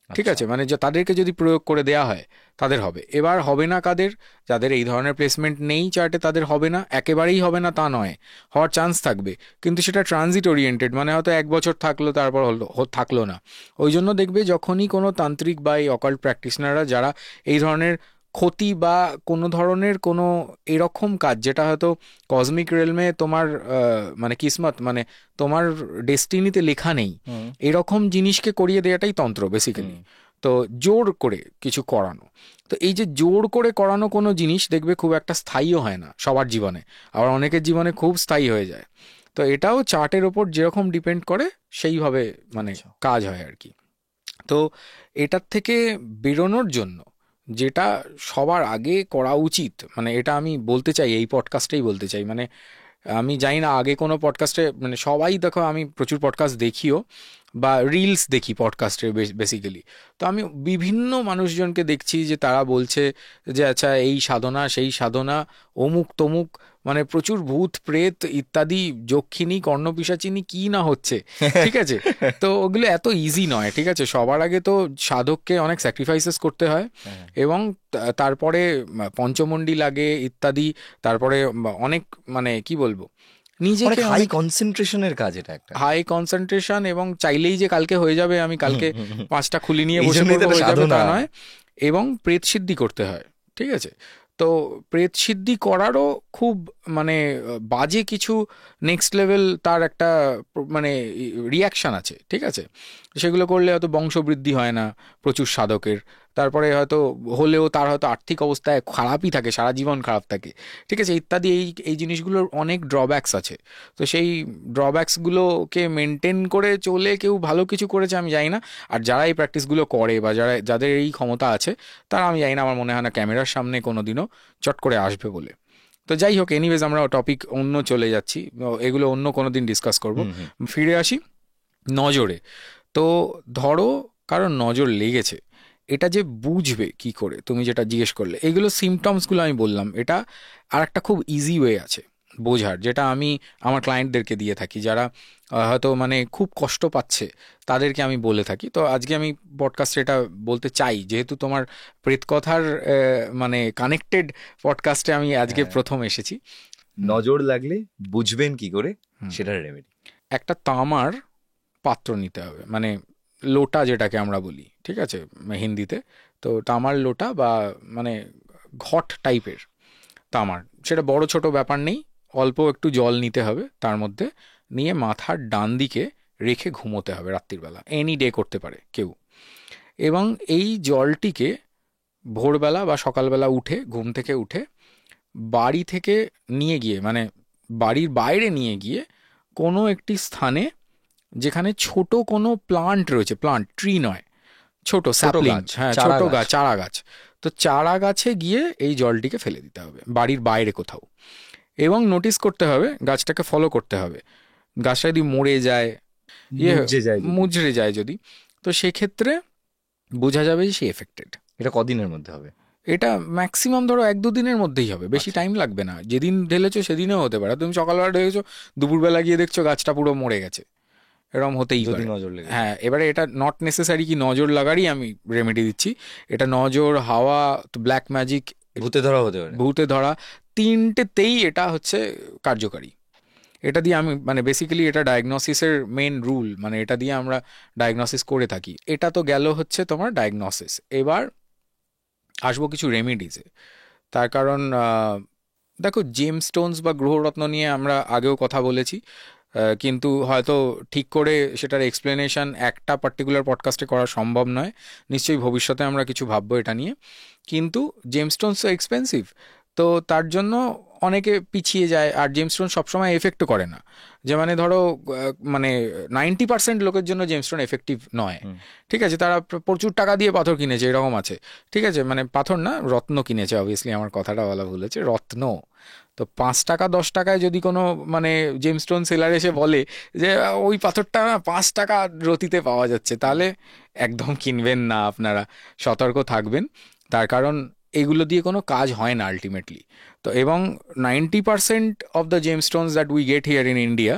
ঠিক আছে? মানে তাদেরকে যদি প্রয়োগ করে দেয়া হয় তাদের হবে। এবার হবে না কাদের, যাদের এই ধরনের প্লেসমেন্ট নেই চার্টে তাদের হবে না, একেবারেই হবে না তা নয়, হওয়ার চান্স থাকবে, কিন্তু সেটা ট্রানজিট ওরিয়েন্টেড, মানে হয়তো 1 বছর থাকলো তারপর থাকলো না। ওই জন্য দেখবে যখনই কোনো তান্ত্রিক বা এই অকাল্ট প্র্যাকটিশনাররা যারা এই ধরনের ক্ষতি বা কোনো ধরনের কোনো এরকম কাজ যেটা হয়তো কসমিক রেলমে তোমার মানে কিসমত মানে তোমার ডেস্টিনিতে লেখা নেই, এরকম জিনিসকে করিয়ে দেওয়াটাই তন্ত্র বেসিক্যালি। তো জোর করে কিছু করানো, তো এই যে জোর করে করানো কোনো জিনিস দেখবে খুব একটা স্থায়ীও হয় না সবার জীবনে, আবার অনেকের জীবনে খুব স্থায়ী হয়ে যায়। তো এটাও চার্টের ওপর যেরকম ডিপেন্ড করে সেইভাবে মানে কাজ হয় আর কি। তো এটার থেকে বেরোনোর জন্য যেটা সবার আগে করা উচিত, মানে এটা আমি বলতে চাই, এই পডকাস্টেই বলতে চাই, মানে আমি জানি না আগে কোনো পডকাস্টে, মানে সবাই দেখো আমি প্রচুর পডকাস্ট দেখিও বা রিলস দেখি পডকাস্টের বেসিক্যালি। তো আমি বিভিন্ন মানুষজনকে দেখছি যে তারা বলছে যে আচ্ছা এই সাধনা সেই সাধনা অমুক তমুক, মানে প্রচুর ভূত প্রেত ইত্যাদি যক্ষিণী কর্ণপিশাচিনী কি না হচ্ছে, ঠিক আছে? তো ওগুলো এত ইজি নয়, ঠিক আছে? সবার আগে তো সাধককে অনেক স্যাক্রিফাইসেস করতে হয়, এবং তারপরে পঞ্চমন্ডি লাগে ইত্যাদি, তারপরে অনেক মানে কি বলবো নিজেকে হাই কনসেন্ট্রেশনের কাজ এটা, একটা হাই কনসেন্ট্রেশন, এবং চাইলেই যে কালকে হয়ে যাবে, আমি কালকে 5টা খুলি নিয়ে এই বসে জন্যই তো পড়বো, এটা হয়ে যাবে তা সাধনা। নয়। এবং প্রেত সিদ্ধি করতে হয়, ঠিক আছে? তো প্রেত সিদ্ধি করারও খুব মানে বাজে কিছু নেক্সট লেভেল তার একটা মানে রিয়াকশান আছে, ঠিক আছে? সেগুলো করলে হয়তো বংশবৃদ্ধি হয় না প্রচুর সাধকের, তারপরে হয়তো হলেও তার হয়তো আর্থিক অবস্থায় খারাপই থাকে, সারা জীবন খারাপ থাকে, ঠিক আছে, ইত্যাদি। এই জিনিসগুলোর অনেক ড্রব্যাকস আছে। তো সেই ড্রব্যাকসগুলোকে মেনটেন করে চলে কেউ ভালো কিছু করেছে আমি জানি না। আর যারা এই প্র্যাকটিসগুলো করে বা যাদের এই ক্ষমতা আছে তারা আমি জানি না, আমার মনে হয় না ক্যামেরার সামনে কোনো দিনও চট করে আসবে বলে। তো যাই হোক, এনিওয়েজ আমরা টপিক অন্য চলে যাচ্ছি, এগুলো অন্য কোনো দিন ডিসকাস করব। ফিরে আসি নজরে। তো ধরো কারণ নজর লেগেছে, এটা যে বুঝবে কি করে, তুমি যেটা জিজ্ঞেস করলে, এগুলো সিমটমসগুলো আমি বললাম, এটা আর একটা খুব ইজি ওয়ে আছে বোঝার, যেটা আমি আমার ক্লায়েন্টদেরকে দিয়ে থাকি যারা হয়তো মানে খুব কষ্ট পাচ্ছে, তাদেরকে আমি বলে থাকি। তো আজকে আমি পডকাস্টে এটা বলতে চাই, যেহেতু তোমার প্রেতকথার মানে কানেক্টেড পডকাস্টে আমি আজকে প্রথম এসেছি। নজর লাগলে বুঝবেন কি করে, সেটার রেমেডি। একটা তামার পাত্র নিতে হবে, মানে লোটা যেটাকে আমরা বলি, ঠিক আছে হিন্দিতে। তো তামার লোটা বা মানে ঘট টাইপের তামার, সেটা বড় ছোট ব্যাপার নেই, অল্প একটু জল নিতে হবে তার মধ্যে, নিয়ে মাথার ডান দিকে রেখে ঘুমোতে হবে রাত্রিবেলা, এনি ডে করতে পারে কেউ। এবং এই জলটিকে ভোরবেলা বা সকালবেলা উঠে, ঘুম থেকে উঠে বাড়ি থেকে নিয়ে গিয়ে, মানে বাড়ির বাইরে নিয়ে গিয়ে কোনো একটি স্থানে যেখানে ছোট কোনো প্লান্ট রয়েছে, প্লান্ট ট্রি নয়, ছোট স্যাপলিং, গাছ, হ্যাঁ চারা ছোট গাছ। গাছ, চারা গাছ, তো চারা গাছে গিয়ে এই জলটিকে ফেলে দিতে হবে বাড়ির বাইরে কোথাও। এবং নোটিস করতে হবে, গাছটাকে ফলো করতে হবে, গাছটা যদি মরে যায়, মুরঝে যায় যদি। মুজড়ে যায় যদি, তো সেক্ষেত্রে বোঝা যাবে যে সে এফেক্টেড। এটা কদিনের মধ্যে হবে? এটা ম্যাক্সিমাম ধরো 1-2 দিনের মধ্যেই হবে, বেশি আচ্ছা। টাইম লাগবে না। যেদিন ঢেলেছো সেদিনেও হতে পারে, তুমি সকালবেলা ঢেলেছো, দুপুরবেলা গিয়ে দেখছো গাছটা পুরো মরে গেছে, এরকম হতেই যদি পারে। নজর লেগে যায়। হ্যাঁ, এবারে এটা নট নেসেসারি কি নজর লাগারই আমি রেমেডি দিচ্ছি, এটা নজর, হাওয়া, ব্ল্যাক ম্যাজিক, ভূতে ধরা হতে পারে। ভূতে ধরা, তিনটেতেই এটা হচ্ছে কার্যকারী। এটা দিয়ে আমি মানে বেসিক্যালি এটা ডায়াগনোসিসের মেন রুল, মানে এটা দিয়ে আমরা ডায়াগনোসিস করে থাকি। এটা তো গেল হচ্ছে তোমার ডায়াগনোসিস। এবার আসবো কিছু রেমেডিসে। তার কারণ দেখো, জেমস স্টোনস বা গ্রহরত্ন নিয়ে আমরা আগেও কথা বলেছি, কিন্তু হয়তো ঠিক করে সেটার এক্সপ্লেনেশন একটা পার্টিকুলার পডকাস্টে করা সম্ভব নয়। নিশ্চয়ই ভবিষ্যতে আমরা কিছু ভাববো এটা নিয়ে। কিন্তু জেমস স্টোনস তো এক্সপেন্সিভ, তো তার জন্য অনেকে পিছিয়ে যায়। আর জেমস স্টোন সবসময় এফেক্টও করে না, যে মানে ধরো মানে 90% লোকের জন্য জেমস স্টোন এফেক্টিভ নয়। ঠিক আছে, তারা প্রচুর টাকা দিয়ে পাথর কিনেছে, এরকম আছে। ঠিক আছে, মানে পাথর না, রত্ন কিনেছে, অবভিয়াসলি আমার কথাটা বলা ভুল হয়েছে, রত্ন। তো 5 টাকা 10 টাকায় যদি কোনো মানে জেমস স্টোন সেলার এসে বলে যে ওই পাথরটা না 5 টাকা রতিতে পাওয়া যাচ্ছে, তাহলে একদম কিনবেন না, আপনারা সতর্ক থাকবেন। তার কারণ এগুলো দিয়ে কোনো কাজ হয় না আলটিমেটলি। তো এবং 90% of the James Stones that we get here in India,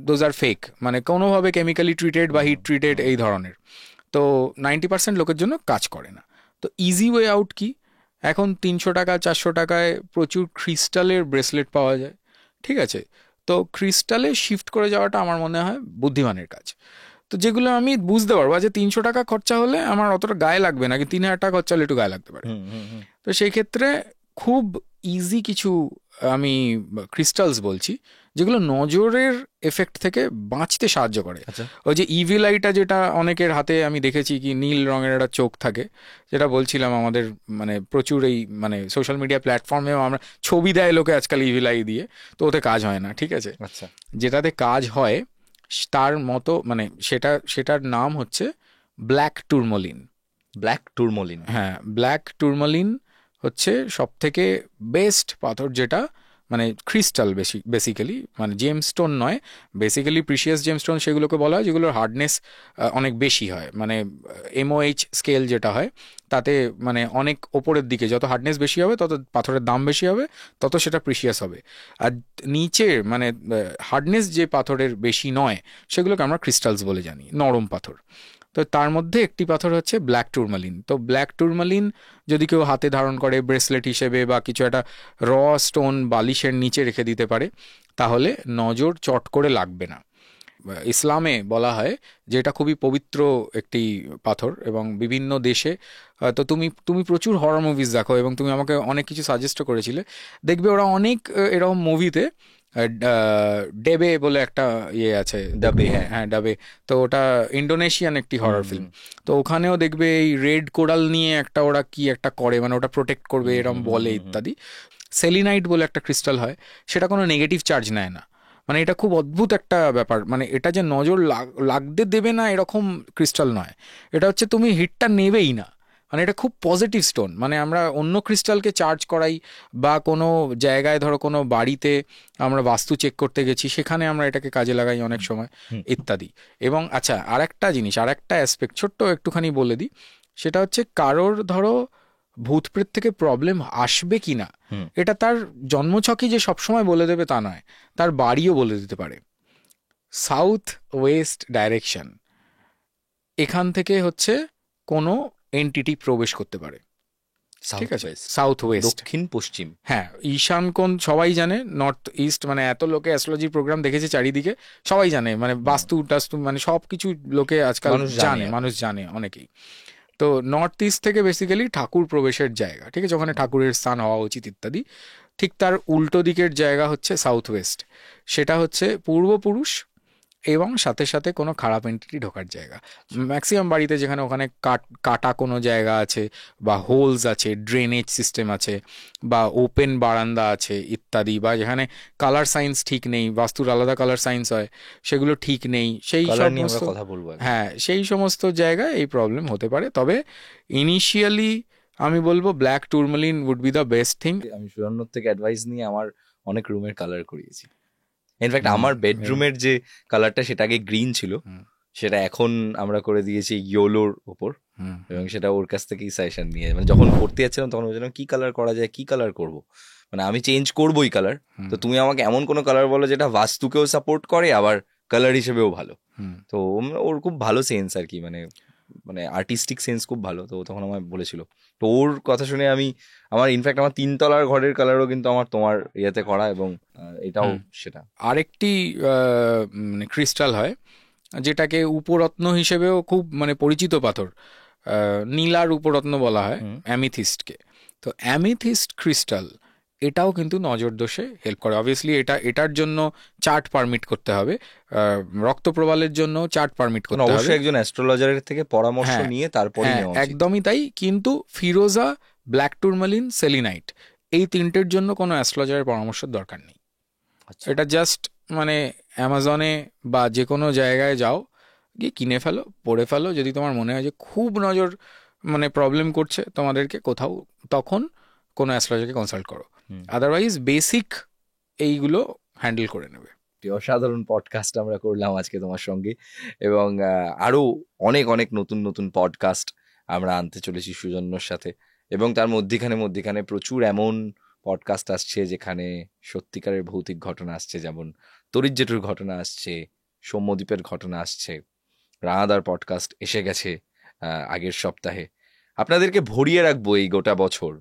those are fake, মানে কোনোভাবে কেমিক্যালি ট্রিটেড বা হিট ট্রিটেড এই ধরনের। তো 90% লোকের জন্য কাজ করে না। তো ইজি ওয়ে আউট কি, এখন 300 টাকা 400 টাকায় প্রচুর ক্রিস্টালের ব্রেসলেট পাওয়া যায়। ঠিক আছে, তো ক্রিস্টালে শিফট করে যাওয়াটা আমার মনে হয় বুদ্ধিমানের কাজ। তো যেগুলো আমি বুঝতে পারবো যে 300 টাকা খরচা হলে আমার অতটা গায়ে লাগবে না, কিন্তু 3000 টাকা খরচা হলে একটু গায়ে লাগতে পারে। তো সেই ক্ষেত্রে খুব ইজি কিছু আমি ক্রিস্টালস বলছি, যেগুলো নজরের এফেক্ট থেকে বাঁচতে সাহায্য করে। আচ্ছা। ওই যে ইভিল আইটা, যেটা অনেকের হাতে আমি দেখেছি, কি নীল রঙের একটা চোখ থাকে, যেটা বলছিলাম আমাদের মানে প্রচুর এই মানে সোশ্যাল মিডিয়া প্ল্যাটফর্মেও আমরা ছবি দেয় লোকে আজকাল ইভিল আই দিয়ে, তো ওতে কাজ হয় না। ঠিক আছে, আচ্ছা। যেটাতে কাজ হয় তার মতো মানে সেটার নাম হচ্ছে ব্ল্যাক টুরমোলিন। ব্ল্যাক টুরমোলিন। হ্যাঁ, ব্ল্যাক টুরমোলিন হচ্ছে সব থেকে বেস্ট পাথর, যেটা মানে ক্রিস্টাল বেসিক্যালি, মানে জেমস্টোন নয়, বেসিক্যালি প্রিশিয়াস জেমস্টোন সেগুলোকে বলা হয়, যেগুলোর হার্ডনেস অনেক বেশি হয়, মানে MOH স্কেল যেটা হয় তাতে মানে অনেক ওপরের দিকে যত হার্ডনেস বেশি হবে তত পাথরের দাম বেশি হবে, তত সেটা প্রিশিয়াস হবে। আর নিচের মানে হার্ডনেস যে পাথরের বেশি নয় সেগুলোকে আমরা ক্রিস্টালস বলে জানি, নরম পাথর। তো তার মধ্যে একটি পাথর হচ্ছে ব্ল্যাক টুরমালিন। তো ব্ল্যাক টুরমালিন যদি কেউ হাতে ধারণ করে ব্রেসলেট হিসেবে বা কিছু একটা র স্টোন বালিশের নিচে রেখে দিতে পারে, তাহলে নজর চট করে লাগবে না। ইসলামে বলা হয় যে এটা খুবই পবিত্র একটি পাথর, এবং বিভিন্ন দেশে তো তুমি প্রচুর হরর মুভিজ দেখো, এবং তুমি আমাকে অনেক কিছু সাজেস্টও করেছিলে, দেখবে ওরা অনেক এরকম মুভিতে ডেবে বলে একটা ইয়ে আছে, ডাবে, হ্যাঁ ডাবে, তো ওটা ইন্ডোনেশিয়ান একটি হরর ফিল্ম। তো ওখানেও দেখবে এই রেড কোরাল নিয়ে একটা ওরা কি একটা করে, মানে ওটা প্রোটেক্ট করবে এরম বলে ইত্যাদি। সেলিনাইট বলে একটা ক্রিস্টাল হয়, সেটা কোনো নেগেটিভ চার্জ নেয় না। মানে এটা খুব অদ্ভুত একটা ব্যাপার, মানে এটা যে নজর লাগতে দেবে না এরকম ক্রিস্টাল নয়, এটা হচ্ছে তুমি হিটটা নেবেই না, মানে এটা খুব পজিটিভ স্টোন। মানে আমরা অন্য ক্রিস্টালকে চার্জ করাই বা কোনো জায়গায় ধরো কোনো বাড়িতে আমরা বাস্তু চেক করতে গেছি, সেখানে আমরা এটাকে কাজে লাগাই অনেক সময় ইত্যাদি। এবং আচ্ছা, আরেকটা জিনিস, আরেকটা অ্যাসপেক্ট ছোট্ট একটুখানি বলে দিই, সেটা হচ্ছে কারোর ধরো ভূতপ্রেত থেকে প্রবলেম আসবে কি না, এটা তার জন্মছকই যে সবসময় বলে দেবে তা নয়, তার বাড়িও বলে দিতে পারে। সাউথ ওয়েস্ট ডাইরেকশন, এখান থেকে হচ্ছে কোনো এন্টিটি প্রবেশ করতে পারে। ঠিক আছে, সাউথ ওয়েস্ট, দক্ষিণ পশ্চিম। হ্যাঁ, ঈশান কোণ সবাই জানে, নর্থ ইস্ট, মানে এত লোকে অ্যাস্ট্রোলজি প্রোগ্রাম দেখেছে চারিদিকে, সবাই জানে, মানে বাস্তু টাস্তু মানে সব কিছু লোকে আজকাল জানে, মানুষ জানে অনেকেই। তো তো নর্থ ইস্ট থেকে বেসিক্যালি ঠাকুর প্রবেশের জায়গা, ঠিক আছে, ওখানে ঠাকুরের স্থান হওয়া উচিত ইত্যাদি। ঠিক তার উল্টো দিকের জায়গা হচ্ছে সাউথ ওয়েস্ট, সেটা হচ্ছে পূর্বপুরুষ এবং সাথে সাথে কোনো খারাপ এন্টিটি ঢোকার জায়গা। ম্যাক্সিমাম বাড়িতে যেখানে ওখানে কাটা কোনো জায়গা আছে বা হোলস আছে, ড্রেনেজ সিস্টেম আছে বা ওপেন বারান্দা আছে ইত্যাদি, বা যেখানে কালার সায়েন্স ঠিক নেই, বাস্তুর আলাদা কালার সায়েন্স হয়, সেগুলো ঠিক নেই, সেই কালার নিয়ে সমস্ত, আমরা কথা বলবো এখন। হ্যাঁ সেই সমস্ত জায়গায় এই প্রবলেম হতে পারে। তবে ইনিশিয়ালি আমি বলবো black tourmaline would be the best thing. আমি সুরন্নর থেকে অ্যাডভাইস নিয়ে আমার অনেক রুমের কালার করিয়েছি। ইনফ্যাক্ট আমার বেডরুমের যে কালারটা সেটা আগে গ্রিন ছিল, সেটা এখন আমরা করে দিয়েছি ইয়েলোর ওপর, এবং সেটা ওর কাছ থেকেই সাজেশন নিয়ে, মানে যখন করতে যাচ্ছিলাম তখন বলছিলাম কি কালার করা যায়, কি কালার করব, মানে আমি চেঞ্জ করবোই কালার, তো তুমি আমাকে এমন কোনো কালার বলো যেটা বাস্তুকেও সাপোর্ট করে আবার কালার হিসেবেও ভালো। তো ওর খুব ভালো সেন্স আর কি, মানে মানে আর্টিস্টিক সেন্স খুব ভালো। তো তখন আমায় বলেছিল, তো ওর কথা শুনে আমি আমার ইনফ্যাক্ট আমার 3 তলার ঘরের কালারও কিন্তু আমার তোমার ইয়েতে করা, এবং এটাও সেটা। আরেকটি মানে ক্রিস্টাল হয় যেটাকে উপরত্ন হিসেবেও খুব মানে পরিচিত পাথর, নীলার উপরত্ন বলা হয় অ্যামিথিস্টকে। তো অ্যামিথিস্ট ক্রিস্টাল এটাও কিন্তু নজর দোষে হেল্প করে। অবভিয়াসলি এটার জন্য চার্ট পারমিট করতে হবে, রক্ত প্রবালের জন্য চার্ট পারমিট করতে হবে, অবশ্যই একজন অ্যাস্ট্রোলজারের থেকে পরামর্শ নিয়ে তারপরে নেওয়া উচিত। একদমই তাই। কিন্তু ফিরোজা, ব্ল্যাক টুরমালিন, সেলিনাইট এই তিনটের জন্য কোনো অ্যাস্ট্রোলজারের পরামর্শের দরকার নেই। এটা জাস্ট মানে অ্যামাজনে বা যে কোনো জায়গায় যাও, গিয়ে কিনে ফেলো, পড়ে ফেলো, যদি তোমার মনে হয় যে খুব নজর মানে প্রবলেম করছে তোমাদেরকে কোথাও, তখন কোনো অ্যাস্ট্রোলজারকে কনসাল্ট করো, আদারওয়াইজ বেসিক এইগুলো হ্যান্ডেল করে নেবে। অসাধারণ পডকাস্ট আমরা করলাম আজকে তোমার সঙ্গে, এবং আরো অনেক অনেক নতুন নতুন পডকাস্ট আমরা আনতে চলেছি সুজন্যর সাথে, এবং তার মধ্যিখানে প্রচুর এমন পডকাস্ট আসছে যেখানে সত্যিকারের ভৌতিক ঘটনা আসছে, যেমন তরিৎ জেঠুর ঘটনা আসছে, সৌম্যদ্বীপের ঘটনা আসছে, রানাদার পডকাস্ট এসে গেছে আগের সপ্তাহে। আপনাদেরকে ভরিয়ে রাখবো এই গোটা বছর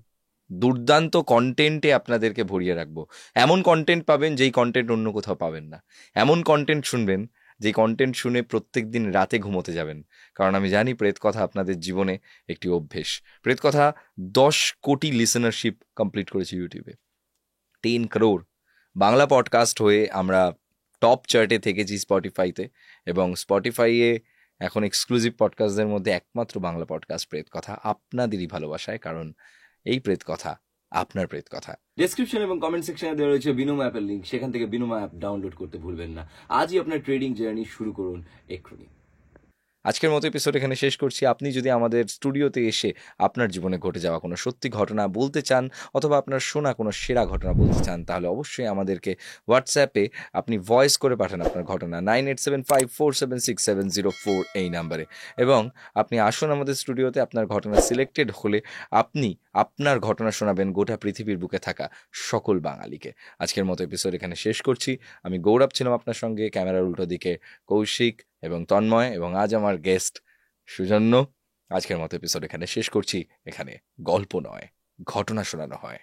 দুর্দান্ত কন্টেন্টে, আপনাদেরকে ভরিয়ে রাখবো। এমন কন্টেন্ট পাবেন যেই কন্টেন্ট অন্য কোথাও পাবেন না, এমন কন্টেন্ট শুনবেন যেই কন্টেন্ট শুনে প্রত্যেক দিন রাতে ঘুমোতে যাবেন। কারণ আমি জানি প্রেত কথা আপনাদের জীবনে একটি অভ্যেস। প্রেত কথা 10 কোটি লিসেনারশিপ কমপ্লিট করেছে ইউটিউবে, 10 crore বাংলা পডকাস্ট হয়ে আমরা টপ চার্টে থেকেছি স্পটিফাইতে, এবং স্পটিফাইয়ে এখন এক্সক্লুসিভ পডকাস্টদের মধ্যে একমাত্র বাংলা পডকাস্ট প্রেত কথা, আপনাদেরই ভালোবাসায়, কারণ এই প্রেত কথা আপনার প্রেত কথা। ডেসক্রিপশন এবং কমেন্ট সেকশনে দেওয়া রয়েছে বিনোমা অ্যাপের লিঙ্ক, সেখান থেকে বিনোমা অ্যাপ ডাউনলোড করতে ভুলবেন না। আজই আপনার ট্রেডিং জার্নি শুরু করুন এক্ষুনি। আজকের মতো এপিসোড এখানে শেষ করছি। আপনি যদি আমাদের স্টুডিওতে এসে আপনার জীবনে ঘটে যাওয়া কোনো সত্যি ঘটনা বলতে চান, অথবা আপনার শোনা কোনো সেরা ঘটনা বলতে চান, তাহলে অবশ্যই আমাদেরকে হোয়াটসঅ্যাপে আপনি ভয়েস করে পাঠান আপনার ঘটনা 9875476704 এই নাম্বারে, এবং আপনি আসুন আমাদের স্টুডিওতে। আপনার ঘটনা সিলেক্টেড হলে আপনি আপনার ঘটনা শোনাবেন গোটা পৃথিবীর বুকে থাকা সকল বাঙালিকে। আজকের মতো এপিসোড এখানে শেষ করছি। আমি গৌরব ছিলাম আপনার সঙ্গে, ক্যামেরার উল্টো দিকে কৌশিক এবং তন্ময়, এবং আজ আমার গেস্ট সুজন্য। আজকের মতো এপিসোড এখানে শেষ করছি। এখানে গল্প নয়, ঘটনা শোনানো হয়।